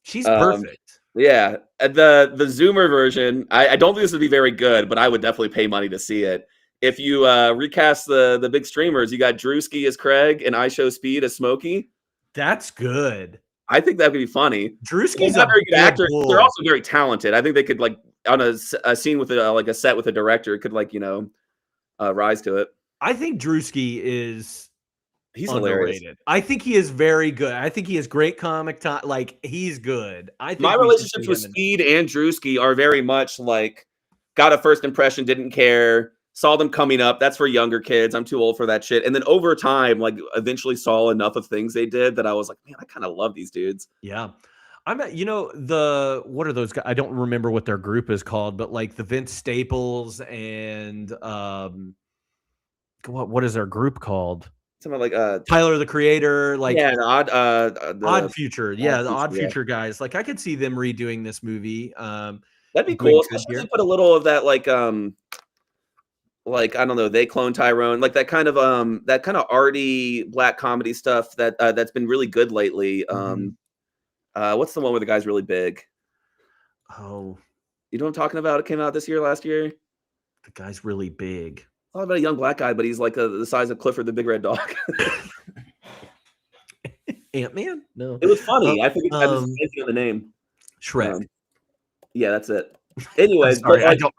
She's perfect. Yeah, the Zoomer version. I don't think this would be very good, but I would definitely pay money to see it. If you recast the big streamers, you got Drewski as Craig and IShowSpeed as Smokey. That's good. I think that would be funny. Drewski's They're not a very good good actor. bull. They're also very talented. I think they could like on a scene with like a set with a director could like rise to it. I think Drewski is He's hilarious. underrated. I think he is very good. I think he has great comic time. Like he's good. I think My we should relationships see with him in- Speed and Drewski are very much like got a first impression, didn't care, saw them coming up. That's for younger kids. I'm too old for that shit. And then over time, like eventually saw enough of things they did that I was like, man, I kind of love these dudes. Yeah. I'm at, what are those guys? I don't remember what their group is called, but like the Vince Staples and what is their group called? Something like Tyler the Creator, like yeah, the Odd Future. Yeah, the Odd Future, yeah. Future guys. Like I could see them redoing this movie. That'd be doing cool. good Especially if here. they put a little of that like I don't know, they clone Tyrone, like that kind of arty black comedy stuff that's been really good lately. What's the one where the guy's really big? Oh, You know what I'm talking about? It came out last year. the guy's really big. All about a young black guy, but he's like the size of Clifford the Big Red Dog. Ant-Man? No. It was funny. I think it's Um, thinking of the name. Shrek. Yeah, that's it. Anyways, Sorry, but, like, I don't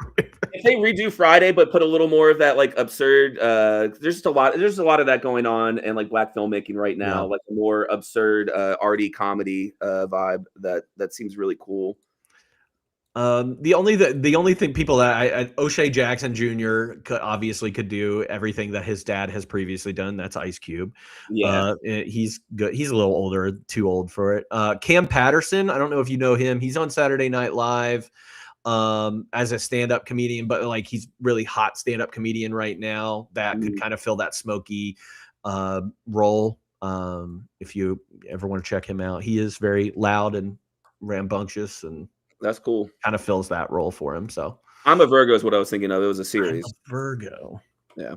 if they redo Friday, but put a little more of that like absurd, there's just a lot. There's a lot of that going on in like black filmmaking right now, like a more absurd, arty comedy vibe that seems really cool. The only thing people that O'Shea Jackson Jr. could do everything that his dad has previously done. That's Ice Cube. Yeah, he's good. He's a little older, too old for it. Cam Patterson, I don't know if you know him. He's on Saturday Night Live as a stand-up comedian, but like he's really hot stand-up comedian right now that could kind of fill that smoky role. If you ever want to check him out, he is very loud and rambunctious and. That's cool. Kind of fills that role for him. So I'm a Virgo is what I was thinking of. It was a series. Virgo. Yeah.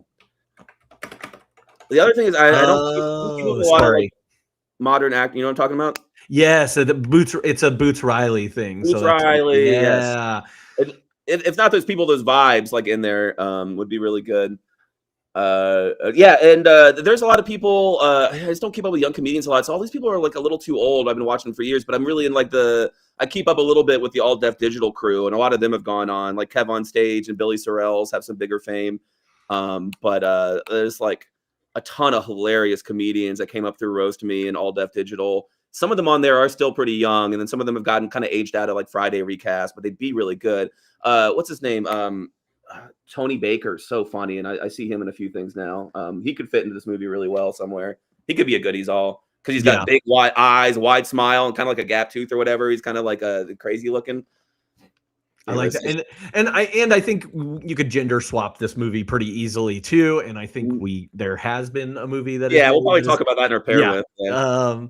The other thing is I don't think a lot of like modern act. You know what I'm talking about? Yeah. So it's a Boots Riley thing. Boots Riley. Yeah. Yes. If not those people, those vibes like in there would be really good. Yeah, and there's a lot of people. I just don't keep up with young comedians a lot. So all these people are like a little too old. I've been watching them for years, but I'm really in like I keep up a little bit with the All Def Digital crew, and a lot of them have gone on. Like Kev on Stage and Billy Sorrells have some bigger fame. But there's like a ton of hilarious comedians that came up through Roast Me and All Def Digital. Some of them on there are still pretty young, and then some of them have gotten kind of aged out of like Friday recast, but they'd be really good. What's his name? Tony Baker, so funny, and I see him in a few things now. He could fit into this movie really well somewhere. He could be a Goodies all because he's got big wide eyes, wide smile, and kind of like a gap tooth or whatever. He's kind of like a crazy looking. I like that, and I think you could gender swap this movie pretty easily too. And I think there has been a movie that we'll probably talk about that in our pair with. Yeah.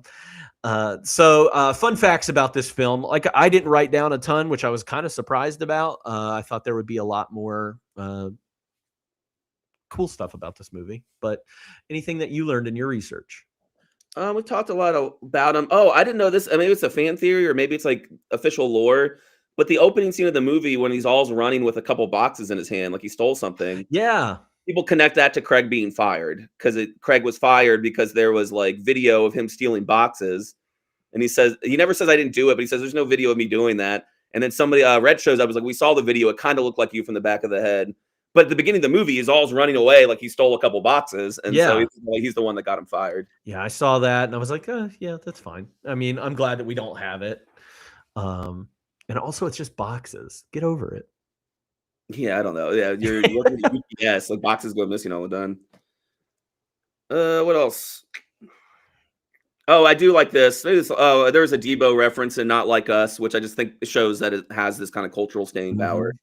So fun facts about this film. Like I didn't write down a ton, which I was kind of surprised about. I thought there would be a lot more cool stuff about this movie, but anything that you learned in your research? We talked a lot about him. Oh, I didn't know this. Maybe it's a fan theory or maybe it's like official lore, but the opening scene of the movie when he's all running with a couple boxes in his hand, like he stole something. Yeah. People connect that to Craig being fired because Craig was fired because there was like video of him stealing boxes. And he never says I didn't do it, but he says there's no video of me doing that. And then somebody, Red shows up, was like, we saw the video. It kind of looked like you from the back of the head. But at the beginning of the movie, he's all running away like he stole a couple boxes. And so he's the one that got him fired. Yeah, I saw that. And I was like, yeah, that's fine. I mean, I'm glad that we don't have it. And also, it's just boxes. Get over it. Yeah, I don't know. Yeah, you're looking at UPS, like boxes go missing all the time. What else? Oh, I do like this. There's a Debo reference in Not Like Us, which I just think shows that it has this kind of cultural staying power.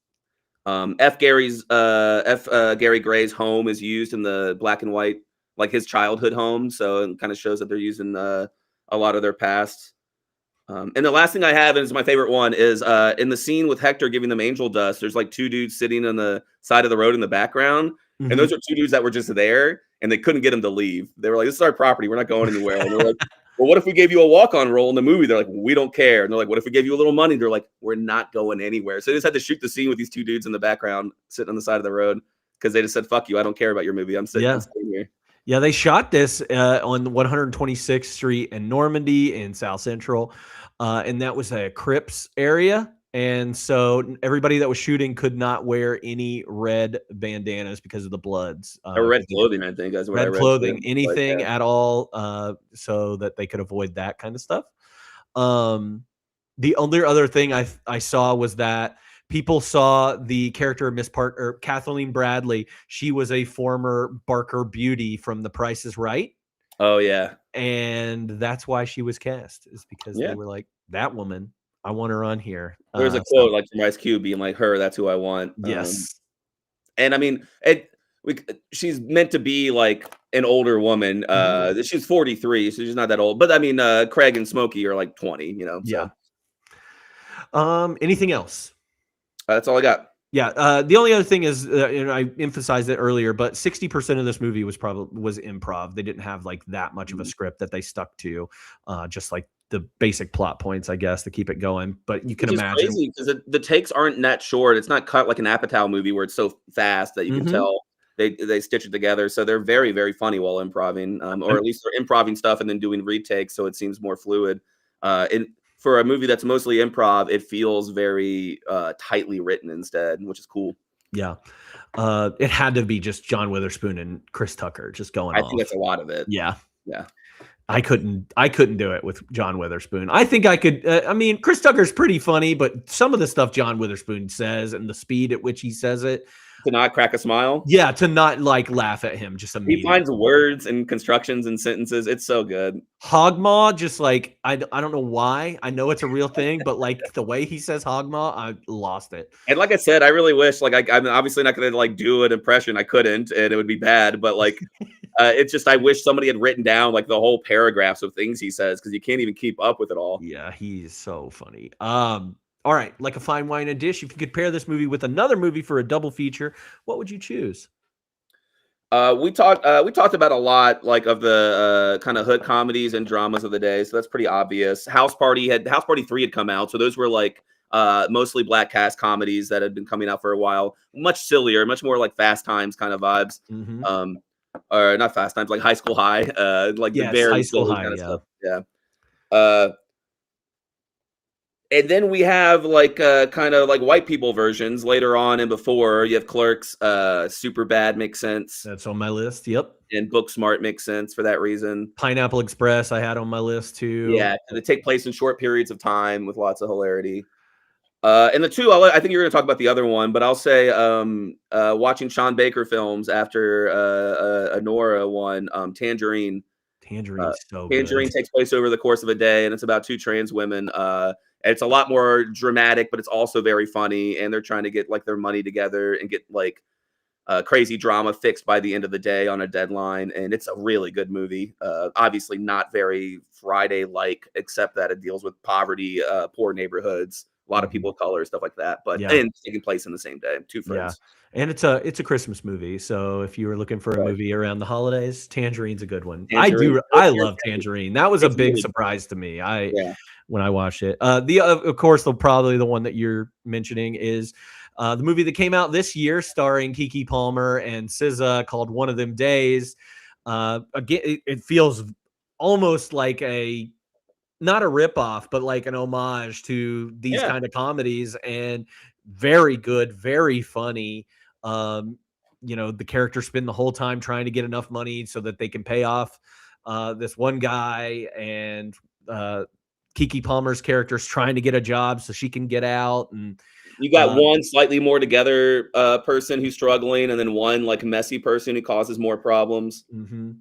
Gary Gray's home is used in the black and white, like his childhood home. So it kind of shows that they're using a lot of their past. And the last thing I have is my favorite one is in the scene with Hector giving them angel dust. There's like two dudes sitting on the side of the road in the background. Mm-hmm. And those are two dudes that were just there and they couldn't get them to leave. They were like, this is our property. We're not going anywhere. And they're like, well, what if we gave you a walk-on role in the movie? They're like, we don't care. And they're like, what if we gave you a little money? They're like, we're not going anywhere. So they just had to shoot the scene with these two dudes in the background sitting on the side of the road because they just said, fuck you. I don't care about your movie. I'm sitting here. Yeah, they shot this on 126th Street in Normandy in South Central. And that was a Crips area. And so everybody that was shooting could not wear any red bandanas because of the Bloods. Or red clothing, I think. That's what I read. Red clothing, anything at all, so that they could avoid that kind of stuff. The only other thing I saw was that people saw the character of Miss Parker, Kathleen Bradley. She was a former Barker Beauty from The Price is Right. Oh, yeah. And that's why she was cast, is because they were like, that woman, I want her on here. There's a quote like from Ice Cube being like, her, that's who I want. Yes. And I mean, she's meant to be like an older woman. She's 43, so she's not that old. But I mean, Craig and Smokey are like 20, you know. So. Yeah. Anything else? That's all I got. Yeah. The only other thing is, I emphasized it earlier, but 60% of this movie was improv. They didn't have like that much of a script that they stuck to, just like the basic plot points, I guess, to keep it going. But you can imagine because the takes aren't that short. It's not cut like an Apatow movie where it's so fast that you can tell they stitch it together. So they're very, very funny while improvising, or at least they're improvising stuff and then doing retakes, so it seems more fluid. And for a movie that's mostly improv, it feels very tightly written instead, which is cool. Yeah. It had to be just John Witherspoon and Chris Tucker just going off. I think that's a lot of it. Yeah. Yeah. I couldn't do it with John Witherspoon. I think I could. I mean, Chris Tucker's pretty funny, but some of the stuff John Witherspoon says and the speed at which he says it, to not crack a smile. Yeah, to not like laugh at him just immediately. He finds words and constructions and sentences. It's so good. Hogmaw, just like I don't know why. I know it's a real thing, but like the way he says Hogmaw, I lost it. And like I said, I really wish I'm obviously not going to like do an impression. I couldn't, and it would be bad. But like. It's just I wish somebody had written down like the whole paragraphs of things he says because you can't even keep up with it all. Yeah, he's so funny. All right, like a fine wine and dish. If you could pair this movie with another movie for a double feature, what would you choose? We talked about a lot like of the kind of hood comedies and dramas of the day, so that's pretty obvious. House Party 3 had come out, so those were like mostly black cast comedies that had been coming out for a while. Much sillier, much more like Fast Times kind of vibes. Mm-hmm. Or not Fast Times, like High School High, like the very High School High, kind of stuff. Yeah. And then we have like kind of like white people versions later on and before. You have Clerks, Superbad makes sense. That's on my list. Yep. And Booksmart makes sense for that reason. Pineapple Express I had on my list too. Yeah, and they take place in short periods of time with lots of hilarity. And the two, I think you're going to talk about the other one, but I'll say watching Sean Baker films after a Nora one, Tangerine. Tangerine's so Tangerine good. takes place over the course of a day, and it's about two trans women. It's a lot more dramatic, but it's also very funny, and they're trying to get like their money together and get like crazy drama fixed by the end of the day on a deadline. And it's a really good movie. Obviously not very Friday-like, except that it deals with poverty, poor neighborhoods. A lot of people of color, stuff like that, but and taking place in the same day. Two friends. Yeah. And it's a Christmas movie. So if you were looking for a movie around the holidays, Tangerine's a good one. I love Tangerine. That was a big surprise to me. When I watched it. Of course, probably the one that you're mentioning is the movie that came out this year starring Keke Palmer and SZA called One of Them Days. Again, it feels almost like not a ripoff, but like an homage to these kind of comedies, and very good, very funny. The characters spend the whole time trying to get enough money so that they can pay off this one guy, and Keke Palmer's character's trying to get a job so she can get out. And you got one slightly more together person who's struggling, and then one like messy person who causes more problems. Mm-hmm.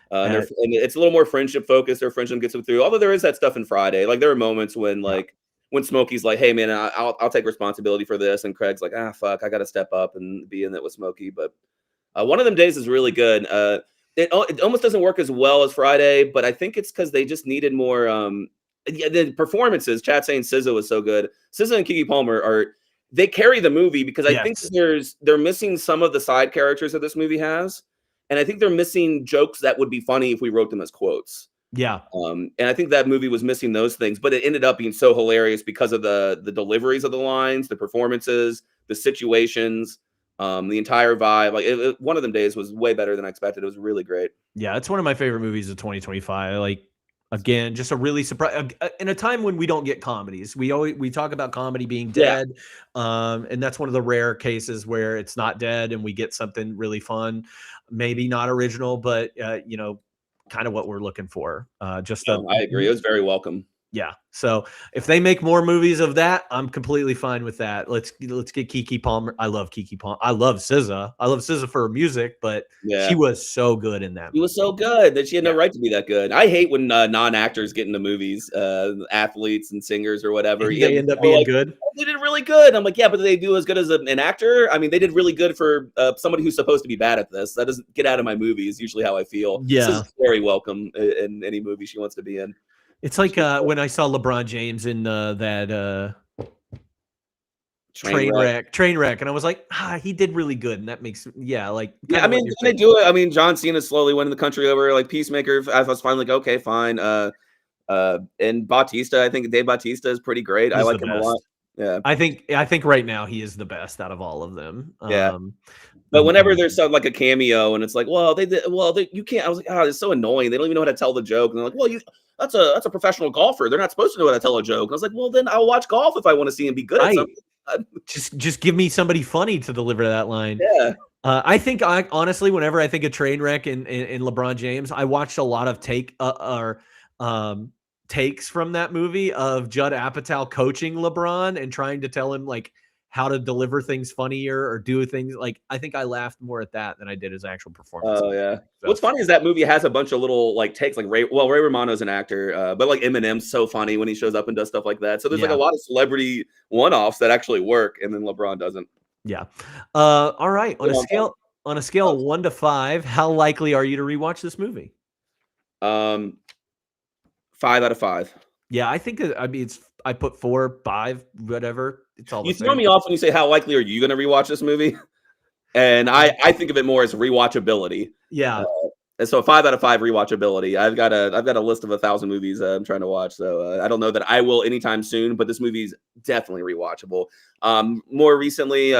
And it's a little more friendship focused. Their friendship gets them through. Although there is that stuff in Friday. Like there are moments when when Smokey's like, "Hey man, I'll take responsibility for this," and Craig's like, "Ah fuck, I got to step up and be in it with Smokey." But One of Them Days is really good. It almost doesn't work as well as Friday, but I think it's because they just needed more. The performances. Chat saying SZA was so good. SZA and Keke Palmer they carry the movie because I think they're missing some of the side characters that this movie has. And I think they're missing jokes that would be funny if we wrote them as quotes. Yeah. And I think that movie was missing those things, but it ended up being so hilarious because of the deliveries of the lines, the performances, the situations, the entire vibe. Like One of Them Days was way better than I expected. It was really great. Yeah, it's one of my favorite movies of 2025. Like, again, just a really surprise in a time when we don't get comedies. We talk about comedy being dead, and that's one of the rare cases where it's not dead and we get something really fun, maybe not original, but kind of what we're looking for. I agree. It was very welcome. Yeah. So if they make more movies of that, I'm completely fine with that. Let's get Keke Palmer. I love Keke Palmer. I love SZA. I love SZA for her music, but she was so good in that. She was so good that she had no right to be that good. I hate when non-actors get into movies, athletes and singers or whatever. They end up being good. They did really good. I'm like, yeah, but they do as good as an actor. I mean, they did really good for somebody who's supposed to be bad at this. That doesn't get out of my movie is usually how I feel. Yeah. This is very welcome in any movie she wants to be in. It's like when I saw LeBron James in that Trainwreck, and I was like, he did really good, and that makes I mean, they do it. I mean, John Cena slowly winning the country over, like Peacemaker. I was finally like, okay, fine. And Bautista, I think Dave Bautista is pretty great. I like him a lot. Yeah, I think right now he is the best out of all of them. Yeah. But whenever there's like a cameo and it's like, you can't. I was like, oh, it's so annoying. They don't even know how to tell the joke. And they're like, well, that's a professional golfer. They're not supposed to know how to tell a joke. I was like, well, then I'll watch golf if I want to see him be good at something. Just give me somebody funny to deliver that line. Yeah. I honestly, whenever I think of train wreck in LeBron James, I watched a lot of takes from that movie of Judd Apatow coaching LeBron and trying to tell him like how to deliver things funnier or do things like. I think I laughed more at that than I did his actual performance. Oh yeah. So. What's funny is that movie has a bunch of little like takes, like Ray Romano's an actor, but like Eminem's so funny when he shows up and does stuff like that. So there's like a lot of celebrity one-offs that actually work, and then LeBron doesn't. Yeah. All right. On a scale of 1 to 5, how likely are you to rewatch this movie? 5 out of 5. Yeah, I think I put 4, 5, whatever. It's all. You throw me off when you say how likely are you going to rewatch this movie, and I think of it more as rewatchability. Yeah. And so 5 out of 5 rewatchability. I've got a list of 1,000 movies I'm trying to watch. So I don't know that I will anytime soon, but this movie's definitely rewatchable. More recently,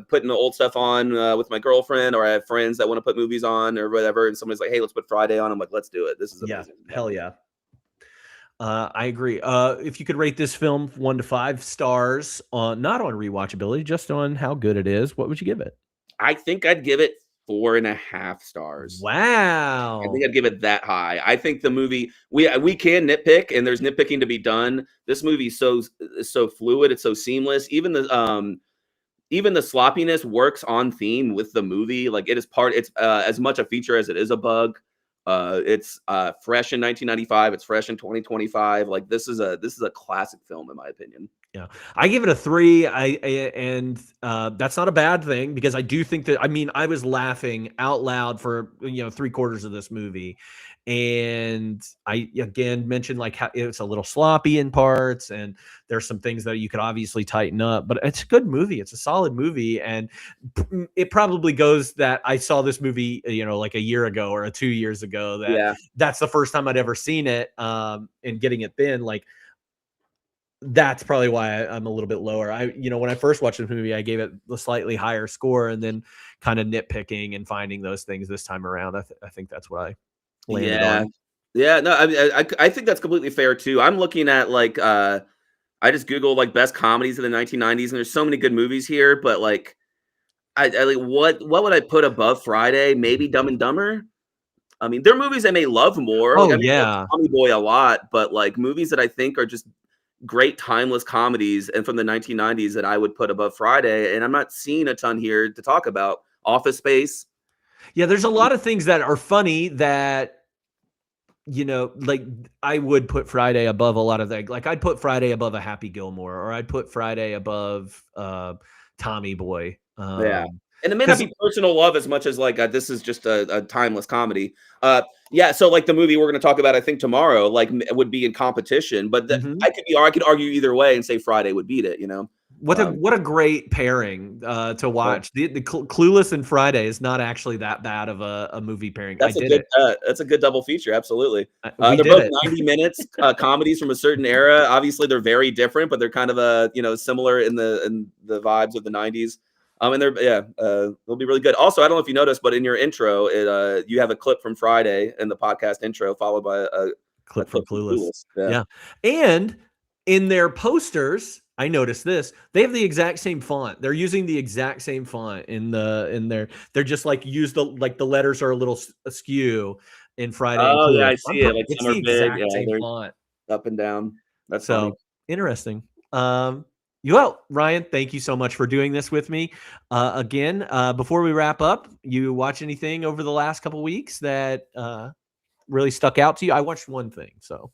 putting the old stuff on with my girlfriend, or I have friends that want to put movies on or whatever, and somebody's like, "Hey, let's put Friday on." I'm like, "Let's do it. This is amazing." Hell yeah. I agree. If you could rate this film 1 to 5 stars not on rewatchability, just on how good it is, what would you give it? I think I'd give it 4.5 stars. Wow. I think I'd give it that high. I think the movie, we can nitpick, and there's nitpicking to be done. This movie is so fluid, it's so seamless. Even the sloppiness works on theme with the movie. Like it's as much a feature as it is a bug. It's fresh in 1995. It's fresh in 2025. Like this is a classic film in my opinion. Yeah, I give it a 3. And that's not a bad thing, because I do think that, I was laughing out loud for 3/4 of this movie, and I again mentioned like how it's a little sloppy in parts, and there's some things that you could obviously tighten up, but it's a good movie. It's a solid movie, and it probably goes that I saw this movie like a year ago or 2 years ago. That's the first time I'd ever seen it, and getting it then like. That's probably why I'm a little bit lower. When I first watched the movie, I gave it a slightly higher score, and then kind of nitpicking and finding those things this time around. I think that's what I landed on. Yeah. No, I think that's completely fair too. I'm looking at like, I just Googled like best comedies of the 1990s, and there's so many good movies here, but like, I like what would I put above Friday? Maybe Dumb and Dumber. I mean, there are movies I may love more. Oh, like, yeah. Tommy Boy a lot, but like movies that I think are just great timeless comedies and from the 1990s that I would put above Friday, and I'm not seeing a ton here to talk about. Office Space. Yeah, there's a lot of things that are funny that like I would put Friday above a lot of that. Like I'd put Friday above a Happy Gilmore, or I'd put Friday above Tommy Boy. And it may not be personal love as much as like this is just a timeless comedy. So like the movie we're going to talk about, I think tomorrow, like would be in competition. But I could argue either way and say Friday would beat it. What a great pairing to watch. The Clueless and Friday is not actually that bad of a movie pairing. That's a good double feature. Absolutely. They're both 90 minutes comedies from a certain era. Obviously, they're very different, but they're kind of similar in the vibes of the 90s. And they'll be really good. Also, I don't know if you noticed, but in your intro, you have a clip from Friday in the podcast intro, followed by a clip from Clueless. Yeah. And in their posters, I noticed this. They have the exact same font. They're using the exact same font in their. They're just like the letters are a little askew in Friday. Oh yeah, I see it. Like it's some the are exact big, same font. Up and down. That's so funny. Interesting. Well, Ryan, thank you so much for doing this with me. Again, before we wrap up, you watch anything over the last couple weeks that really stuck out to you? I watched one thing, so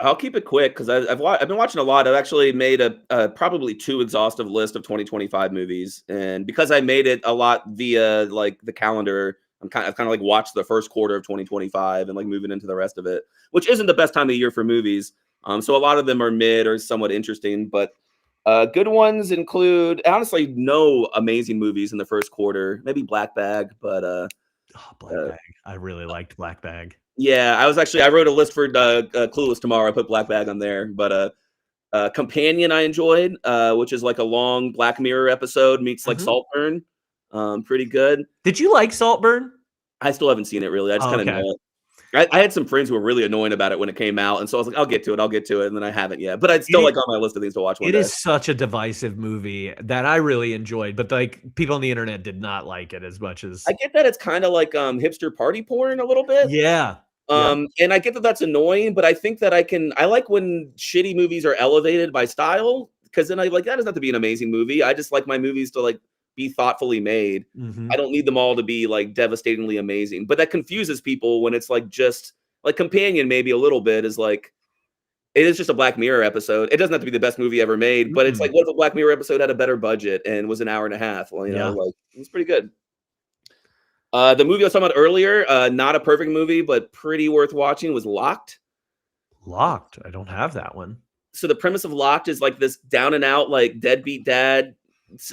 I'll keep it quick because I've been watching a lot. I've actually made a probably too exhaustive list of 2025 movies, and because I made it a lot via like the calendar, I've kind of like watched the first quarter of 2025 and like moving into the rest of it, which isn't the best time of year for movies. So a lot of them are mid or somewhat interesting, but. Good ones include, honestly, no amazing movies in the first quarter. Maybe Black Bag, but Black Bag. I really liked Black Bag. Yeah, I wrote a list for Clueless tomorrow. I put Black Bag on there, but Companion I enjoyed, which is like a long Black Mirror episode meets like Saltburn. Pretty good. Did you like Saltburn? I still haven't seen it really. I just kind of know it. I had some friends who were really annoying about it when it came out, and so I was like, I'll get to it, and then I haven't yet. But it's still like on my list of things to watch one day. It is such a divisive movie that I really enjoyed, but like people on the internet did not like it as much as I get that it's kind of like hipster party porn a little bit. Yeah. And I get that that's annoying, but I think that I like when shitty movies are elevated by style, because then I like that doesn't have to be an amazing movie. I just like my movies to like be thoughtfully made. I don't need them all to be like devastatingly amazing, but that confuses people when it's like just like Companion maybe a little bit is like it is just a Black Mirror episode. It doesn't have to be the best movie ever made, but it's like what if a Black Mirror episode had a better budget and was an hour and a half? Well, you know, like it's pretty good. The movie I was talking about earlier, not a perfect movie, but pretty worth watching, was Locked. Locked. I don't have that one. So the premise of Locked is like this down and out like deadbeat dad,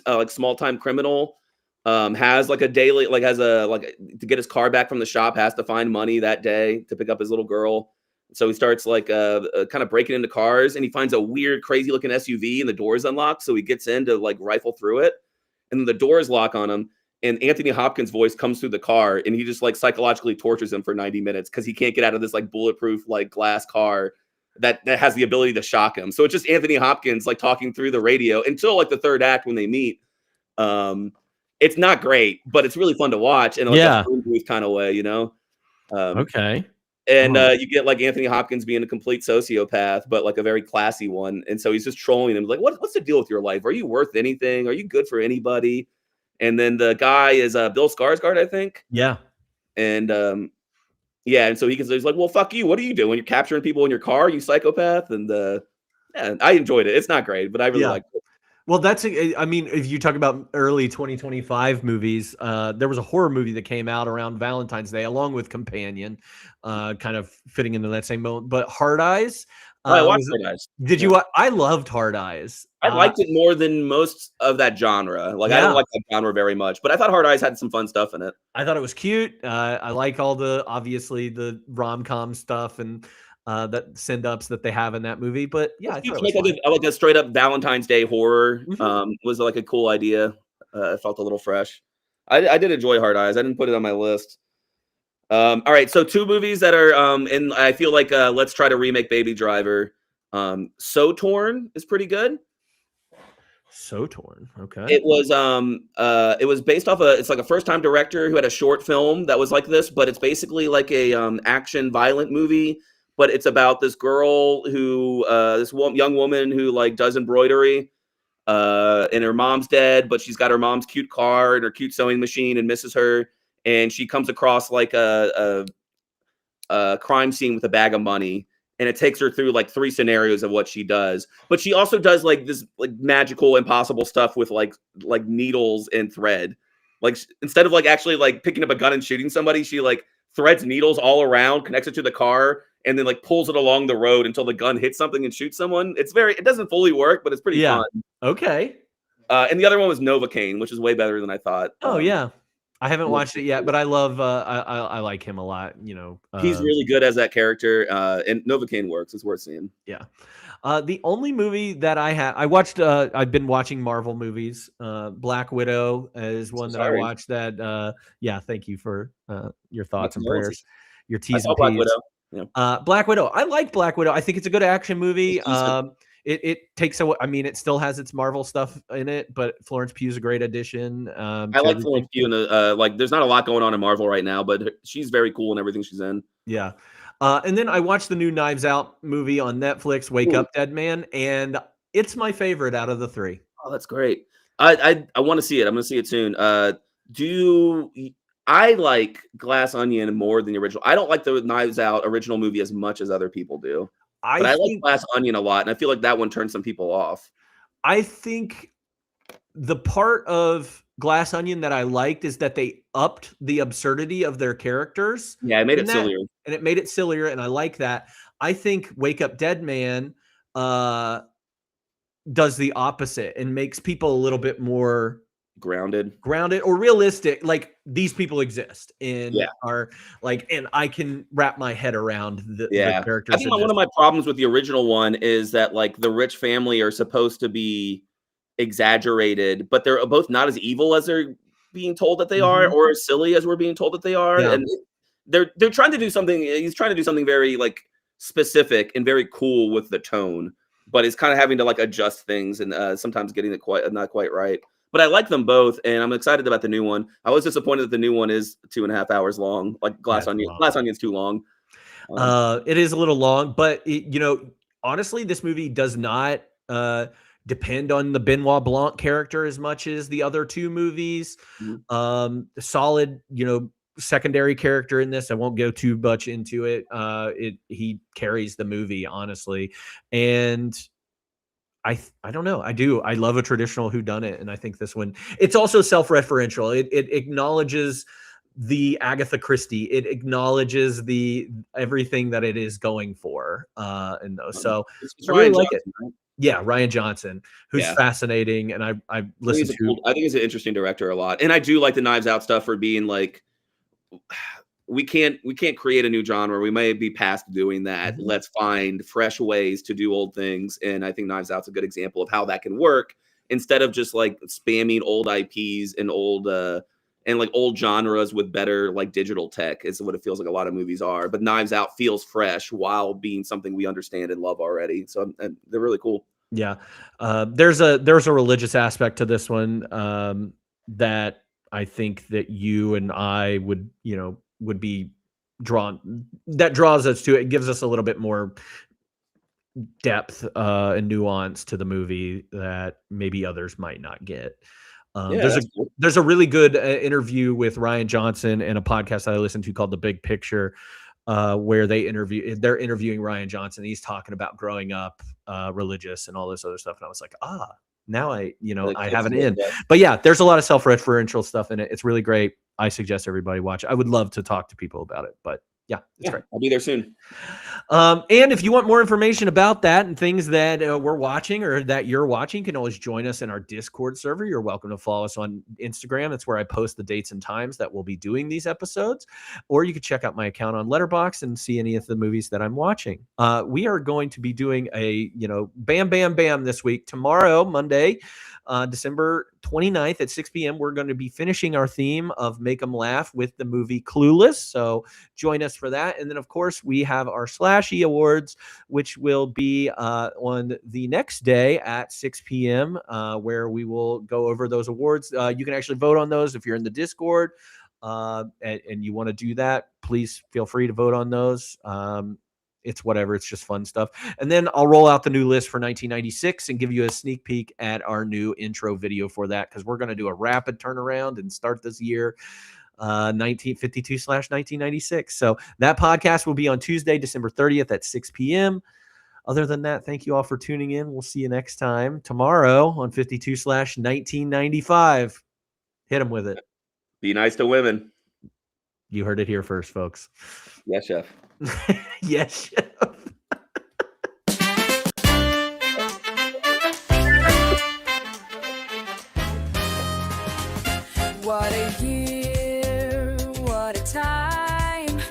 like small time criminal, has like a daily to get his car back from the shop, has to find money that day to pick up his little girl. So he starts like kind of breaking into cars, and he finds a weird, crazy looking SUV, and the door is unlocked. So he gets in to like rifle through it, and then the doors lock on him. And Anthony Hopkins' voice comes through the car, and he just like psychologically tortures him for 90 minutes because he can't get out of this like bulletproof like glass car that has the ability to shock him. So it's just Anthony Hopkins like talking through the radio until like the third act when they meet. It's not great, but it's really fun to watch in like a booth kind of way, you know? Okay. And you get like Anthony Hopkins being a complete sociopath, but like a very classy one. And so he's just trolling him like, what's the deal with your life? Are you worth anything? Are you good for anybody? And then the guy is Bill Skarsgård, I think. Yeah. And and so he's like, well, fuck you. What are you doing? You're capturing people in your car, you psychopath. And I enjoyed it. It's not great, but I really liked it. Well, I mean, if you talk about early 2025 movies, there was a horror movie that came out around Valentine's Day, along with Companion, kind of fitting into that same moment. But Hard Eyes. I watched Hard Eyes. Did you? I loved Hard Eyes. I liked it more than most of that genre. Like I don't like that genre very much, but I thought Hard Eyes had some fun stuff in it. I thought it was cute. I like all obviously the rom-com stuff and that send-ups that they have in that movie. But yeah, I thought it was like a straight up Valentine's Day horror was like a cool idea. It felt a little fresh. I did enjoy Hard Eyes. I didn't put it on my list. All right, so two movies that are and I feel like let's try to remake Baby Driver. So Torn is pretty good. So Torn. Okay. It was based off it's like a first-time director who had a short film that was like this, but it's basically like a action violent movie, but it's about this girl who young woman who like does embroidery, and her mom's dead, but she's got her mom's cute car and her cute sewing machine and misses her, and she comes across like a crime scene with a bag of money. And it takes her through like 3 scenarios of what she does. But she also does like this like magical, impossible stuff with like needles and thread. Like instead of like actually like picking up a gun and shooting somebody, she like threads needles all around, connects it to the car, and then like pulls it along the road until the gun hits something and shoots someone. It doesn't fully work, but it's pretty fun. Okay. And the other one was Novocaine, which is way better than I thought. Oh yeah. I haven't watched it yet, but I love I like him a lot. You know, he's really good as that character, and Novocaine works. It's worth seeing. Yeah. The only movie that I watched, I've been watching Marvel movies. Black Widow is one that I watched. That thank you for your thoughts and prayers. Your T's and P's. Black Widow. Yeah. Black Widow. I like Black Widow. I think it's a good action movie. It takes away. I mean, it still has its Marvel stuff in it, but Florence Pugh's a great addition. I like Florence Pugh. Like, there's not a lot going on in Marvel right now, but she's very cool in everything she's in. Yeah. And then I watched the new Knives Out movie on Netflix, Wake Up Dead Man, and it's my favorite out of the 3. Oh, that's great. I want to see it. I'm going to see it soon. I like Glass Onion more than the original. I don't like the Knives Out original movie as much as other people do. But I like Glass Onion a lot, and I feel like that one turned some people off. I think the part of Glass Onion that I liked is that they upped the absurdity of their characters. Yeah, it made it sillier. And it made it sillier, and I like that. I think Wake Up Dead Man does the opposite and makes people a little bit more grounded or realistic. Like, these people exist and are like, and I can wrap my head around the characters. I think one of my problems with the original one is that like the rich family are supposed to be exaggerated, but they're both not as evil as they're being told that they are, or as silly as we're being told that they are. And they're trying to do something. He's trying to do something very like specific and very cool with the tone, but it's kind of having to like adjust things and sometimes getting it not quite right. But I like them both, and I'm excited about the new one. I was disappointed that the new one is 2.5 hours long. Like Glass Onion. Glass Onion's too long. It is a little long, but honestly, this movie does not depend on the Benoit Blanc character as much as the other two movies. Solid, secondary character in this. I won't go too much into it. He carries the movie, honestly, and I don't know. I love a traditional whodunit, and I think this one, it's also self-referential. It acknowledges the Agatha Christie. It acknowledges the everything that it is going for. And those. So I really like it. Right? Yeah, Rian Johnson, who's fascinating, and I listen to. I think he's an interesting director a lot, and I do like the Knives Out stuff for being like, we can't create a new genre. We may be past doing that. Let's find fresh ways to do old things. And I think Knives Out's a good example of how that can work instead of just like spamming old IPs and old genres with better like digital tech is what it feels like a lot of movies are. But Knives Out feels fresh while being something we understand and love already. So they're really cool. Yeah. There's a religious aspect to this one that I think that you and I would be drawn, that draws us to it. It gives us a little bit more depth and nuance to the movie that maybe others might not get. There's a really good interview with Rian Johnson and a podcast that I listen to called The Big Picture, where they're interviewing Rian Johnson. He's talking about growing up religious and all this other stuff. And I was like, now I have an in. But yeah, there's a lot of self-referential stuff in it. It's really great. I suggest everybody watch it. I would love to talk to people about it, but yeah, it's great. I'll be there soon. And if you want more information about that and things that we're watching or that you're watching, you can always join us in our Discord server. You're welcome to follow us on Instagram. That's where I post the dates and times that we'll be doing these episodes. Or you can check out my account on Letterboxd and see any of the movies that I'm watching. We are going to be doing a, bam, bam, bam this week. Tomorrow, Monday, December 29th at 6 p.m., we're going to be finishing our theme of Make 'em Laugh with the movie Clueless. So join us for that. And then, of course, we have our Slashy Awards, which will be on the next day at 6 p.m., where we will go over those awards. You can actually vote on those if you're in the Discord and you want to do that. Please feel free to vote on those. It's whatever. It's just fun stuff. And then I'll roll out the new list for 1996 and give you a sneak peek at our new intro video for that, because we're going to do a rapid turnaround and start this year 1952/1996. So that podcast will be on Tuesday, December 30th at 6 p.m. Other than that, thank you all for tuning in. We'll see you next time tomorrow on 52/1995. Hit them with it. Be nice to women. You heard it here first, folks. Yes, chef. Yes, chef. What a year, what a time.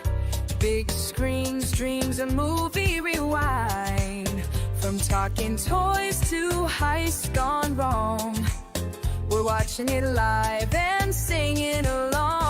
Big screens, dreams, a movie rewind. From talking toys to heists gone wrong. We're watching it live and singing along.